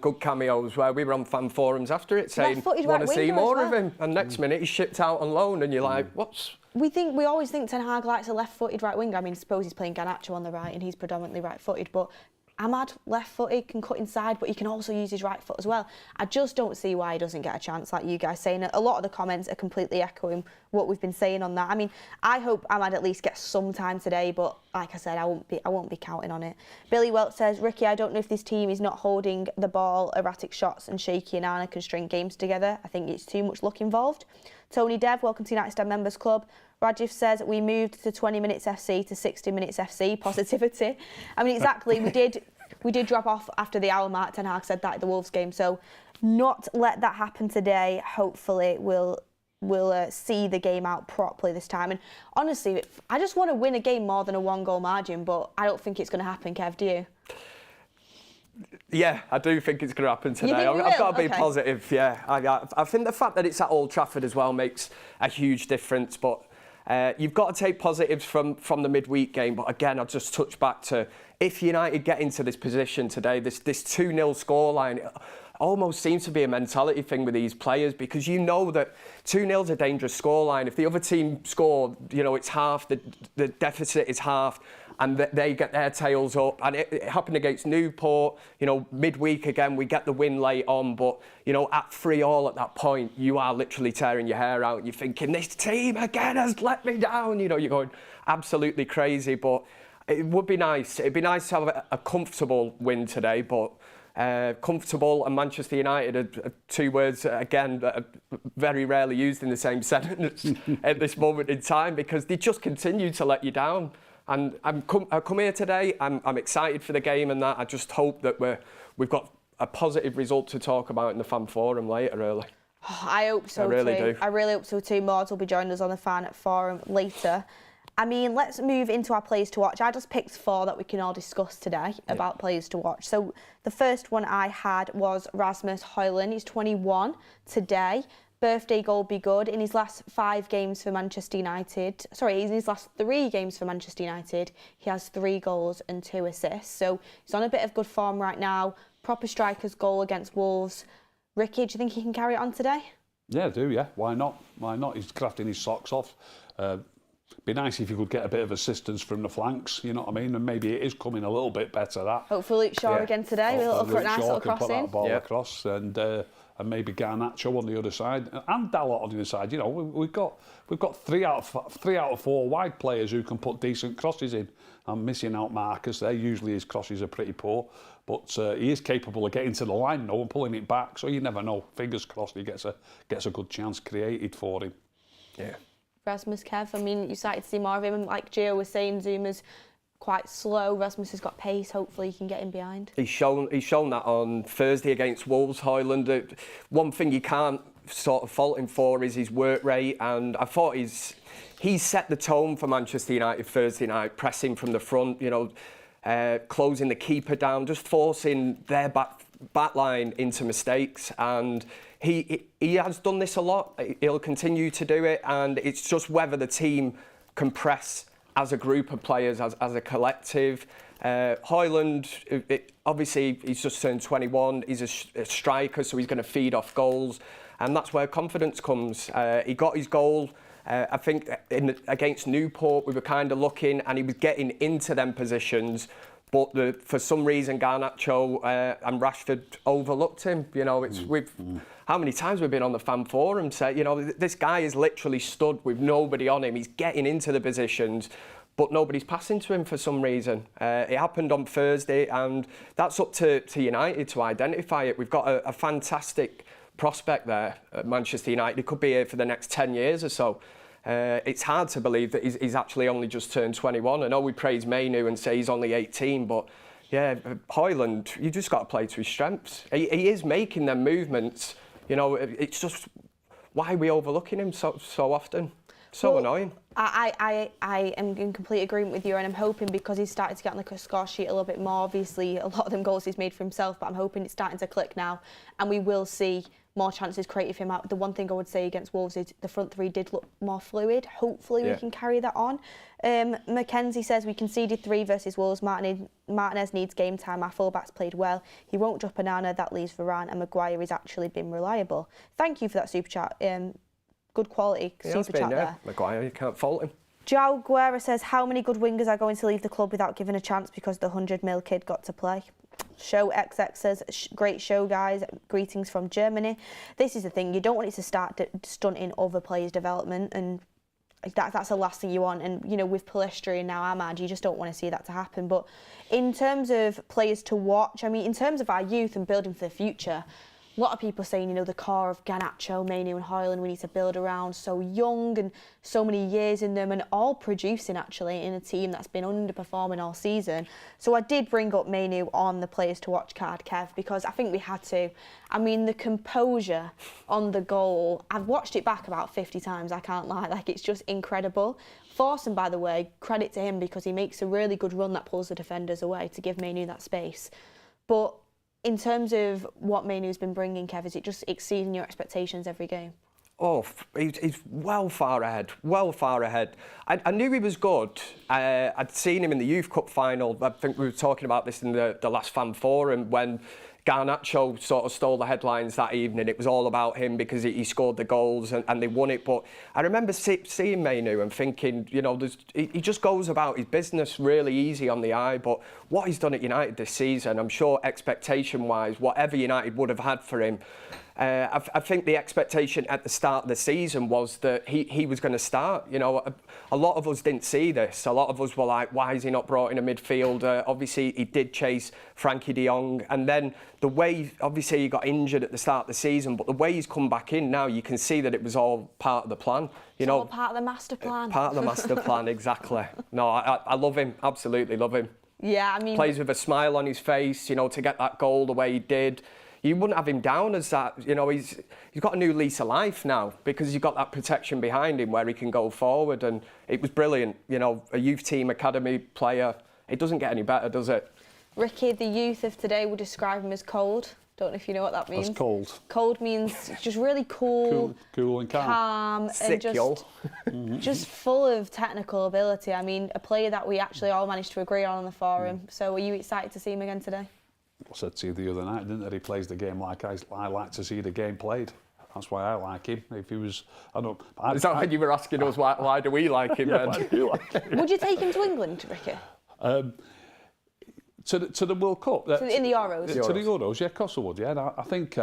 good cameos where we were on fan forums after it saying, want to see more of him. And next minute he's shipped out on loan and you're like, what's... We always think Ten Hag likes a left-footed right winger. I mean, suppose he's playing Garnacho on the right and he's predominantly right-footed, but Ahmad, left-footed, can cut inside, but he can also use his right foot as well. I just don't see why he doesn't get a chance, like you guys saying. A lot of the comments are completely echoing what we've been saying on that. I mean, I hope Ahmad at least gets some time today, but like I said, I won't be counting on it. Billy Welch says, Ricky, I don't know if this team is not holding the ball, erratic shots, and Shaky and Arna can string games together. I think it's too much luck involved. Tony Dev, welcome to United Stand Members Club. Rajif says, we moved to 20 minutes FC to 60 minutes FC. Positivity. I mean, exactly. We did drop off after the hour mark. Ten Hag said that at the Wolves game. So not let that happen today. Hopefully we'll see the game out properly this time. And honestly, I just want to win a game more than a 1-goal margin, but I don't think it's going to happen, Kev, do you? Yeah, I do think it's going to happen today. I've got to be positive, yeah. I think the fact that it's at Old Trafford as well makes a huge difference, but you've got to take positives from the midweek game. But again, I'll just touch back to if United get into this position today, this 2-0 scoreline, it almost seems to be a mentality thing with these players, because you know that 2-0 is a dangerous scoreline. If the other team score, you know, it's half, the deficit is half. and they get their tails up. And it happened against Newport. You know, midweek again, we get the win late on, but you know, at 3-3 at that point, you are literally tearing your hair out. You're thinking, this team again has let me down. You know, you're going absolutely crazy. But it would be nice. It'd be nice to have a comfortable win today, but. Comfortable and Manchester United are two words, again, that are very rarely used in the same sentence at this moment in time, because they just continue to let you down. And I come here today, I'm excited for the game and that. I just hope that we've got a positive result to talk about in the fan forum later, really. Oh, I hope so too. I really hope so too. Mords will be joining us on the fan forum later. I mean, let's move into our players to watch. I just picked 4 that we can all discuss today about players to watch. So the first one I had was Rasmus Højlund. He's 21 today. Birthday goal be good. In his last 5 games for Manchester United, in his last 3 games for Manchester United, he has 3 goals and 2 assists. So he's on a bit of good form right now. Proper striker's goal against Wolves. Ricky, do you think he can carry it on today? Yeah, I do, yeah. Why not? Why not? He's crafting his socks off. Be nice if you could get a bit of assistance from the flanks, you know what I mean? And maybe it is coming a little bit better, that. Hopefully Luke Shaw again today, with a little nice little crossing. Put that ball across, and maybe Garnacho on the other side, and Dalot on the other side. You know, we've got 3 out of 4 wide players who can put decent crosses in. I'm missing out Marcus there. Usually his crosses are pretty poor, but he is capable of getting to the line though and pulling it back. So you never know. Fingers crossed he gets a good chance created for him. Yeah. Rasmus, Kev, I mean, you started to see more of him. Like Gio was saying, Zuma's quite slow. Rasmus has got pace. Hopefully, he can get in behind. He's shown that on Thursday against Wolves, Højlund. One thing you can't sort of fault him for is his work rate, and I thought he set the tone for Manchester United Thursday night, pressing from the front, you know, closing the keeper down, just forcing their back line into mistakes, and he has done this a lot. He'll continue to do it, and it's just whether the team can press as a group of players, as a collective. Højlund, obviously, he's just turned 21. He's a striker, so he's going to feed off goals, and that's where confidence comes. He got his goal. I think against Newport, we were kind of looking, and he was getting into them positions. But for some reason, Garnacho and Rashford overlooked him. You know, how many times we've been on the fan forum saying, you know, this guy is literally stood with nobody on him. He's getting into the positions, but nobody's passing to him for some reason. It happened on Thursday, and that's up to United to identify it. We've got a fantastic prospect there at Manchester United. He could be here for the next 10 years or so. It's hard to believe that he's actually only just turned 21. I know we praise Mainoo and say he's only 18, but yeah, Højlund, you just got to play to his strengths. He is making them movements. You know, it's just why are we overlooking him so often? So annoying. I am in complete agreement with you, and I'm hoping because he's started to get on the score sheet a little bit more. Obviously, a lot of them goals he's made for himself, but I'm hoping it's starting to click now, and we will see more chances created for him out. The one thing I would say against Wolves is the front 3 did look more fluid. Hopefully we can carry that on. Mackenzie says we conceded 3 versus Wolves. Martinez needs game time. Our fullbacks played well. He won't drop Banana. That leaves Varane, and Maguire has actually been reliable. Thank you for that super chat. Good quality super chat there. Maguire, you can't fault him. João Guerra says, how many good wingers are going to leave the club without giving a chance because the 100 mil kid got to play? Show XX says, great show, guys. Greetings from Germany. This is the thing. You don't want it to start stunting other players' development, and that's the last thing you want. And, you know, with Palestri and now Ahmad, you just don't want to see that to happen. But in terms of players to watch, I mean, in terms of our youth and building for the future, a lot of people saying, you know, the core of Garnacho, Mainoo and Højlund, we need to build around, so young and so many years in them and all producing actually in a team that's been underperforming all season. So I did bring up Mainoo on the players to watch card, Kev, because I think we had to. I mean, the composure on the goal, I've watched it back about 50 times, I can't lie, like it's just incredible. Forsen, by the way, credit to him because he makes a really good run that pulls the defenders away to give Mainoo that space. But in terms of what Mainoo's been bringing, Kev, is it just exceeding your expectations every game? Oh, he's well far ahead, well far ahead. I knew he was good. I'd seen him in the Youth Cup final. I think we were talking about this in the last fan forum when Garnacho sort of stole the headlines that evening. It was all about him because he scored the goals and they won it. But I remember seeing Mainoo and thinking, you know, he just goes about his business really easy on the eye. But what he's done at United this season, I'm sure expectation-wise, whatever United would have had for him, I think the expectation at the start of the season was that he was going to start. You know, a lot of us didn't see this. A lot of us were like, why is he not brought in a midfielder? Obviously, he did chase Frankie de Jong. And then the way, obviously, he got injured at the start of the season, but the way he's come back in now, you can see that it was all part of the plan. You know, all part of the master plan. Part of the master plan, exactly. No, I love him. Absolutely love him. Yeah, I mean... Plays with a smile on his face, you know, to get that goal the way he did. You wouldn't have him down as that, you know, he's got a new lease of life now because you've got that protection behind him where he can go forward, and it was brilliant, you know, a youth team academy player. It doesn't get any better, does it? Ricky, the youth of today would describe him as cold. Don't know if you know what that means. That's cold. Cold means just really cool and calm. Sick, and just full of technical ability. I mean, a player that we actually all managed to agree on the forum. So are you excited to see him again today? I said to you the other night, didn't I? He plays the game like I like to see the game played. That's why I like him. If he was, I don't. Is that when you were asking us why do we like him? Yeah, then? why do you like him? Would you take him to England, Ricky? To the World Cup. In the Euros. To the Euros, yeah, of course I would. Yeah, and I think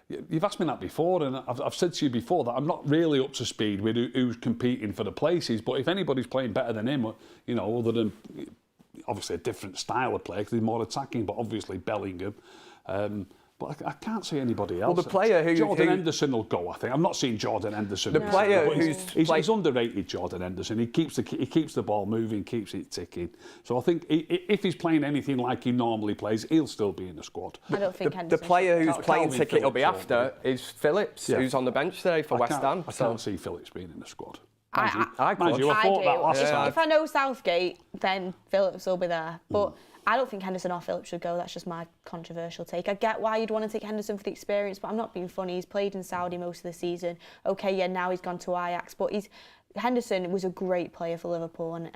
you've asked me that before, and I've said to you before that I'm not really up to speed with who's competing for the places. But if anybody's playing better than him, you know, other than obviously a different style of play because he's more attacking, but obviously Bellingham. But I can't see anybody else. Well, the player Jordan Henderson will go, I think. I'm not seeing Jordan Henderson. The player he's underrated, Jordan Henderson. He keeps the ball moving, keeps it ticking. So I think if he's playing anything like he normally plays, he'll still be in the squad. I don't think the player whose playing Calvin ticket will be Phillips after is Phillips, who's on the bench today for West Ham. I can't see Phillips being in the squad. I Mind you, I thought that last time. If I know Southgate, then Phillips will be there. But I don't think Henderson or Phillips should go. That's just my controversial take. I get why you'd want to take Henderson for the experience, but I'm not being funny. He's played in Saudi most of the season. Okay, yeah, now he's gone to Ajax, but Henderson was a great player for Liverpool, and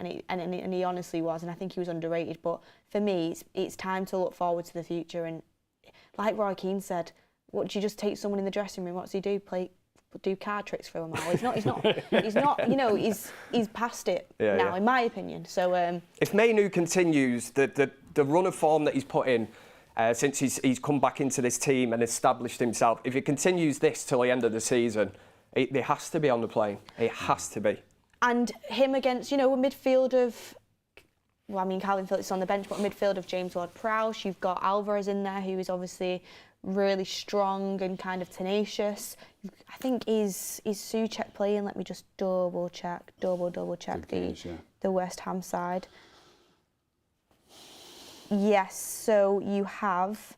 he honestly was, and I think he was underrated. But for me, it's time to look forward to the future. And like Roy Keane said, what do you just take someone in the dressing room? What does he do? Do card tricks for him all? He's not. You know, he's past it now, in my opinion. So if Mainoo continues the run of form that he's put in since he's come back into this team and established himself, if he continues this till the end of the season, it has to be on the plane. It has to be. And him against, you know, a midfield of, well, I mean, Calvin Phillips is on the bench, but a midfield of James Ward-Prowse. You've got Alvarez in there, who is obviously really strong and kind of tenacious. I think is Souček playing? Let me just double check the West Ham side. Yes, so you have.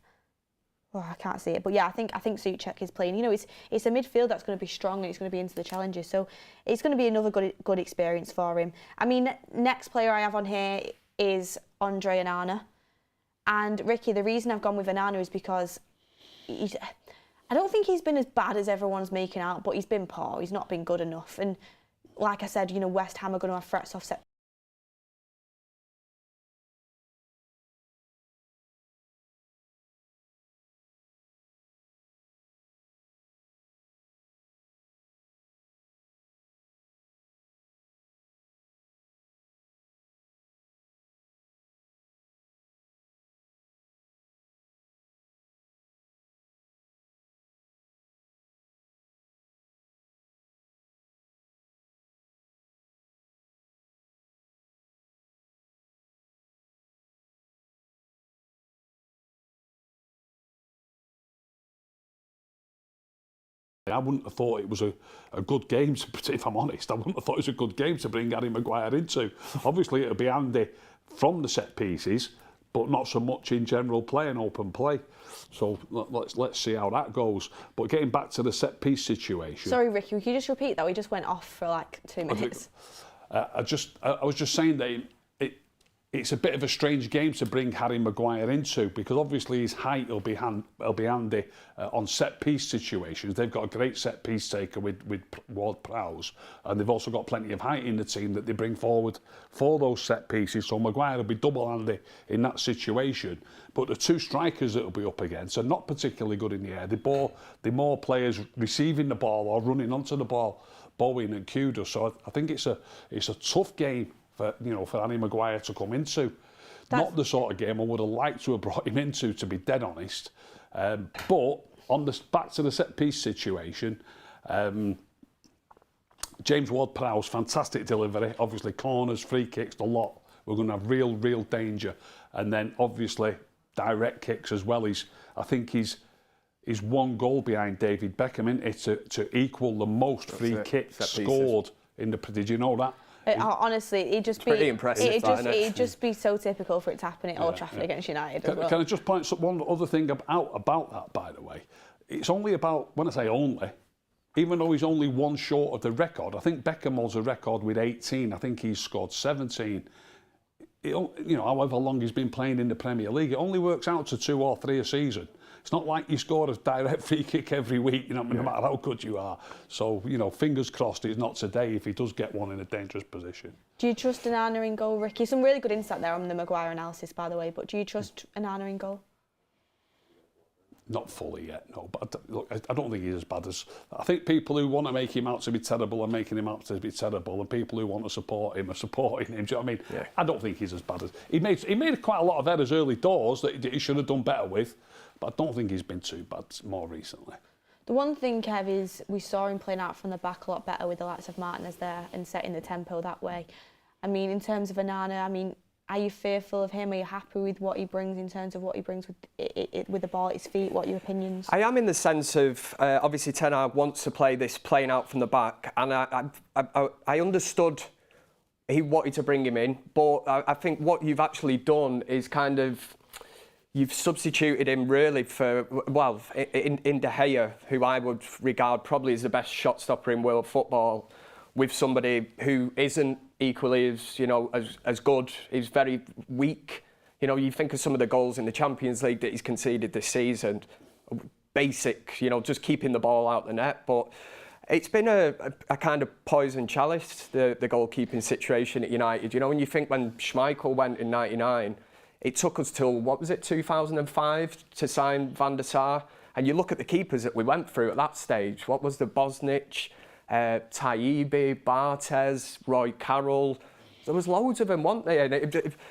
Oh, I can't see it, but yeah, I think Souček is playing. You know, it's a midfield that's going to be strong and it's going to be into the challenges. So it's going to be another good experience for him. I mean, next player I have on here is Andre Onana, and Ricky. The reason I've gone with Onana is because I don't think he's been as bad as everyone's making out, but he's been poor. He's not been good enough. And like I said, you know, West Ham are going to have threats off set. I wouldn't have thought it was a good game, if I'm honest. I wouldn't have thought it was a good game to bring Harry Maguire into. Obviously, it'll be handy from the set pieces, but not so much in general play and open play. So let's see how that goes. But getting back to the set piece situation. Sorry, Ricky, can you just repeat that? We just went off for like 2 minutes. I was just saying that it's a bit of a strange game to bring Harry Maguire into, because obviously his height will be handy on set-piece situations. They've got a great set-piece taker with Ward-Prowse, and they've also got plenty of height in the team that they bring forward for those set-pieces, so Maguire will be double handy in that situation. But the two strikers that will be up against are not particularly good in the air. They're more players receiving the ball or running onto the ball, Bowen and Kudus. So I think it's a tough game for Harry Maguire to come into. Not the sort of game I would have liked to have brought him into, to be dead honest. But on back to the set piece situation, James Ward-Prowse, fantastic delivery. Obviously corners, free kicks, the lot. We're going to have real danger, and then obviously direct kicks as well. I think he's one goal behind David Beckham, isn't it, to equal the most free kicks scored in the. Did you know that? Honestly, it'd just be pretty impressive. It'd just be so typical for it to happen at Old Trafford against United. Can I just point out one other thing about that, by the way? It's only about, when I say only, even though he's only one short of the record, I think Beckham holds a record with 18. I think he's scored 17. However long he's been playing in the Premier League, it only works out to 2 or 3 a season. It's not like you score a direct free kick every week, no matter how good you are. So, fingers crossed it's not today if he does get one in a dangerous position. Do you trust Onana in goal, Ricky? Some really good insight there on the Maguire analysis, by the way, but do you trust Onana in goal? Not fully yet, no. But look, I don't think he's as bad as. I think people who want to make him out to be terrible are making him out to be terrible, and people who want to support him are supporting him. Do you know what I mean? Yeah. I don't think he's as bad as. He made quite a lot of errors early doors that he should have done better with, but I don't think he's been too bad more recently. The one thing, Kev, is we saw him playing out from the back a lot better with the likes of Martinez there and setting the tempo that way. I mean, in terms of Onana, are you fearful of him? Are you happy with what he brings in terms of what he brings with the ball at his feet? What are your opinions? I am in the sense of, obviously Ten Hag wants to play this playing out from the back, and I understood he wanted to bring him in, but I think what you've actually done is kind of, you've substituted him really for, in De Gea, who I would regard probably as the best shot stopper in world football, with somebody who isn't equally as good. He's very weak. You think of some of the goals in the Champions League that he's conceded this season, basic, just keeping the ball out the net. But it's been a kind of poison chalice, the goalkeeping situation at United. When you think when Schmeichel went in '99, it took us till, 2005 to sign Van der Sar. And you look at the keepers that we went through at that stage. What was the Bosnich? Taibbi, Barthez, Roy Carroll. There was loads of them, weren't there? And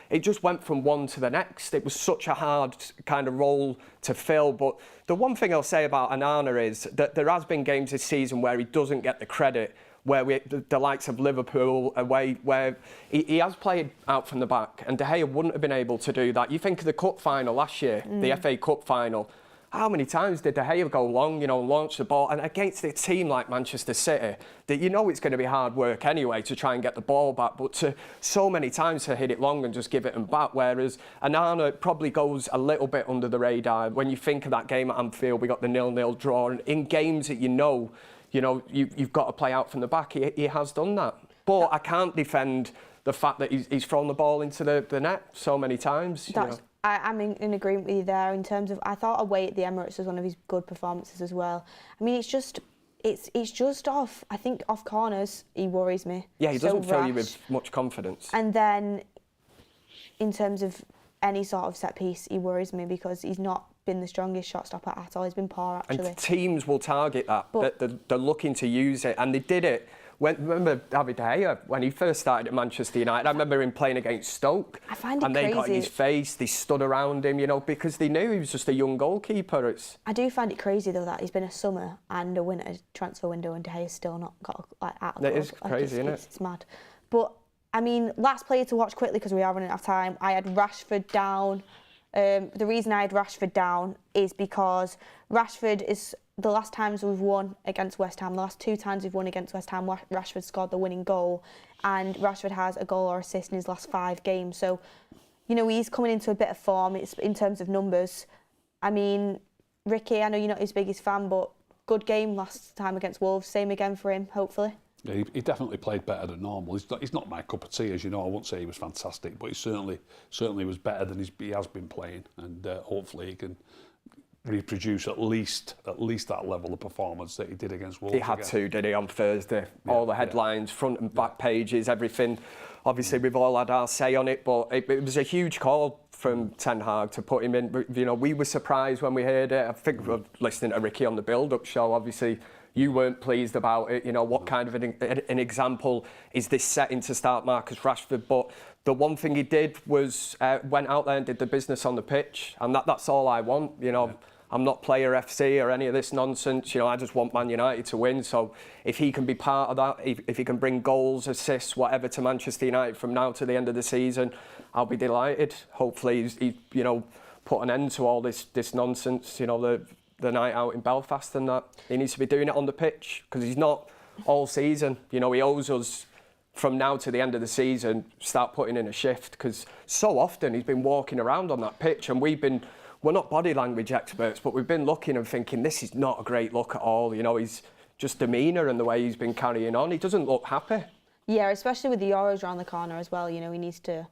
it just went from one to the next. It was such a hard kind of role to fill. But the one thing I'll say about Onana is that there has been games this season where he doesn't get the credit, where the likes of Liverpool away, where he has played out from the back, and De Gea wouldn't have been able to do that. You think of the cup final last year, the FA Cup final. How many times did De Gea go long, launch the ball, and against a team like Manchester City, that it's going to be hard work anyway to try and get the ball back, but so many times to hit it long and just give it them back, whereas Onana probably goes a little bit under the radar. When you think of that game at Anfield, we got the 0-0 draw, and in games that you've got to play out from the back, he has done that. But I can't defend the fact that he's thrown the ball into the net so many times. I'm in agreement with you there in terms of, I thought away at the Emirates was one of his good performances as well. It's just off. I think off corners, he worries me. Yeah, he doesn't fill you with much confidence. And then in terms of any sort of set piece, he worries me because he's not been the strongest shot stopper at all. He's been poor, actually. And teams will target that. They're looking to use it, and they did it. Remember David De Gea, when he first started at Manchester United, I remember him playing against Stoke. I find it crazy. And they got in his face, they stood around him, because they knew he was just a young goalkeeper. I do find it crazy, though, that he's been a summer and a winter transfer window and De Gea's still not got out of it. It is crazy, isn't it? It's mad. But, last player to watch quickly, because we are running out of time, I had Rashford down. The reason I had Rashford down is because Rashford is... The last times we've won against West Ham, the last 2 times we've won against West Ham, Rashford scored the winning goal, and Rashford has a goal or assist in his last 5 games. So, he's coming into a bit of form in terms of numbers. Ricky, I know you're not his biggest fan, but good game last time against Wolves. Same again for him, hopefully. Yeah, he definitely played better than normal. He's not my cup of tea, as you know. I won't say he was fantastic, but he certainly was better than he has been playing, and hopefully he can reproduce at least that level of performance that he did against Wolves. He had to, did he, on Thursday? Yeah, all the headlines, front and back pages, everything. Obviously, we've all had our say on it, but it was a huge call from Ten Hag to put him in. You know, we were surprised when we heard it. I think we're listening to Ricky on the build-up show, obviously. You weren't pleased about it. You know, what kind of an example is this setting to start Marcus Rashford? But the one thing he did was went out there and did the business on the pitch, and that's all I want. You know, I'm not player FC or any of this nonsense. You know, I just want Man United to win. So if he can be part of that, if he can bring goals, assists, whatever to Manchester United from now to the end of the season, I'll be delighted. Hopefully, he you know, put an end to all this nonsense. You know, the night out in Belfast and that. He needs to be doing it on the pitch because he's not all season. You know, he owes us from now to the end of the season, start putting in a shift, because so often he's been walking around on that pitch and we're not body language experts, but we've been looking and thinking this is not a great look at all. You know, he's just demeanour and the way he's been carrying on. He doesn't look happy. Yeah, especially with the Euros around the corner as well. You know, he needs to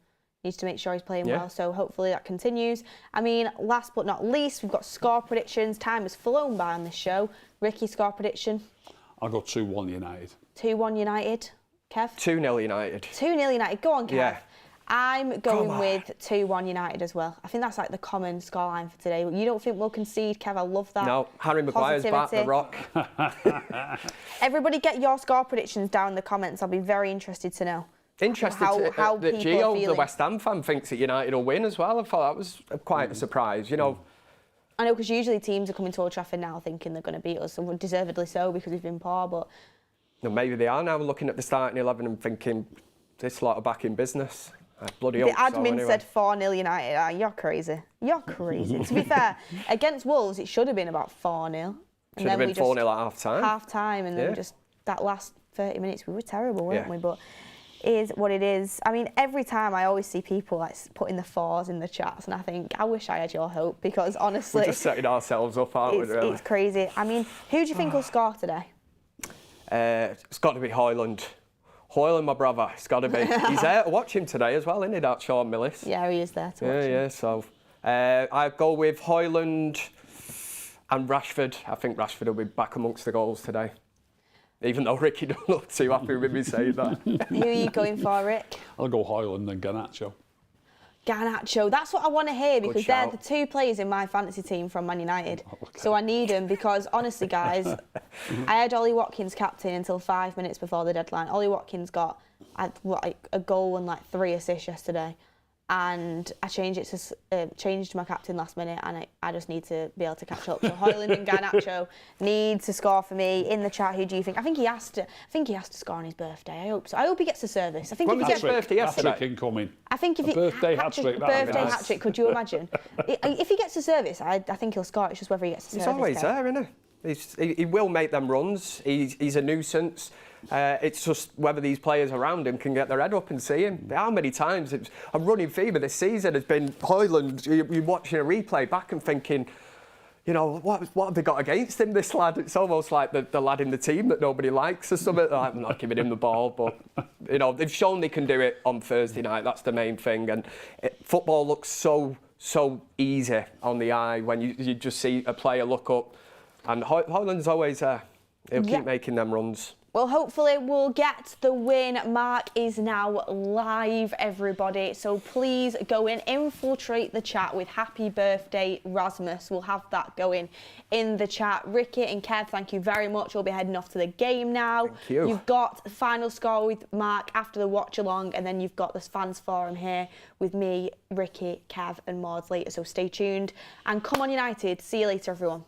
make sure he's playing well, so hopefully that continues. I mean, last but not least, we've got score predictions. Time has flown by on this show. Ricky, score prediction? I'll go 2-1 United. 2-1 United. Kev? 2-0 United. 2-0 United. Go on, Kev. Yeah. I'm going with 2-1 United as well. I think that's like the common scoreline for today. You don't think we'll concede, Kev? I love that. No, Harry Maguire's back, the Rock. Everybody get your score predictions down in the comments. I'll be very interested to know. Interested how that people Gio, are feeling. the West Ham fan, thinks that United will win as well. I thought that was quite a surprise, you know. I know, because usually teams are coming to Old Trafford now thinking they're going to beat us, and deservedly so because we've been poor, but... No, maybe they are now looking at the starting 11 and thinking, this lot are back in business. Bloody hope the admin so, anyway. said 4-0 United. You're crazy. You're crazy. To be fair, against Wolves, it should have been about 4-0. Should have been 4-0 at half-time. Half-time, and then just that last 30 minutes, we were terrible, weren't we? But it is what it is. I mean, every time I always see people like putting the 4s in the chats, and I think, I wish I had your hope, because honestly... We're just setting ourselves up, aren't we, really? It's crazy. I mean, who do you think will score today? It's got to be Højlund. Højlund, my brother, it's got to be. He's there to watch him today as well, isn't he, that Sean Millis? Yeah, he is there to watch him. Yeah, so I go with Højlund and Rashford. I think Rashford will be back amongst the goals today. Even though Ricky don't look too happy with me saying that. Who are you going for, Rick? I'll go Højlund and Garnacho. Garnacho, that's what I want to hear, because they're the two players in my fantasy team from Man United. Okay. So I need them, because honestly, guys, I had Ollie Watkins captain until 5 minutes before the deadline. Ollie Watkins got a goal and like 3 assists yesterday, and I changed my captain last minute, and I just need to be able to catch up. So Højlund and Garnacho need to score for me. In the chat, who do you think? I think he has to score on his birthday. I hope so. I hope he gets a service. I think if he gets birthday yesterday. Hat-trick incoming. I think if a birthday hat-trick. Birthday hat-trick. Could you imagine? If he gets a service, I think he'll score. It's just whether he gets a service. He's always there, isn't he? He will make them runs. He's a nuisance. It's just whether these players around him can get their head up and see him. How many times a running theme of this season has been Højlund. You're watching a replay back and thinking, you know, what have they got against him, this lad? It's almost like the lad in the team that nobody likes or something. I'm not giving him the ball, but, you know, they've shown they can do it on Thursday night. That's the main thing. And football looks so easy on the eye when you just see a player look up. And Højlund's always there. He'll keep making them runs. Well, hopefully we'll get the win. Mark is now live, everybody. So please go in, infiltrate the chat with happy birthday, Rasmus. We'll have that going in the chat. Ricky and Kev, thank you very much. We'll be heading off to the game now. Thank you. You've got the final score with Mark after the watch along, and then you've got this fans forum here with me, Ricky, Kev and Maud later. So stay tuned and come on United. See you later, everyone.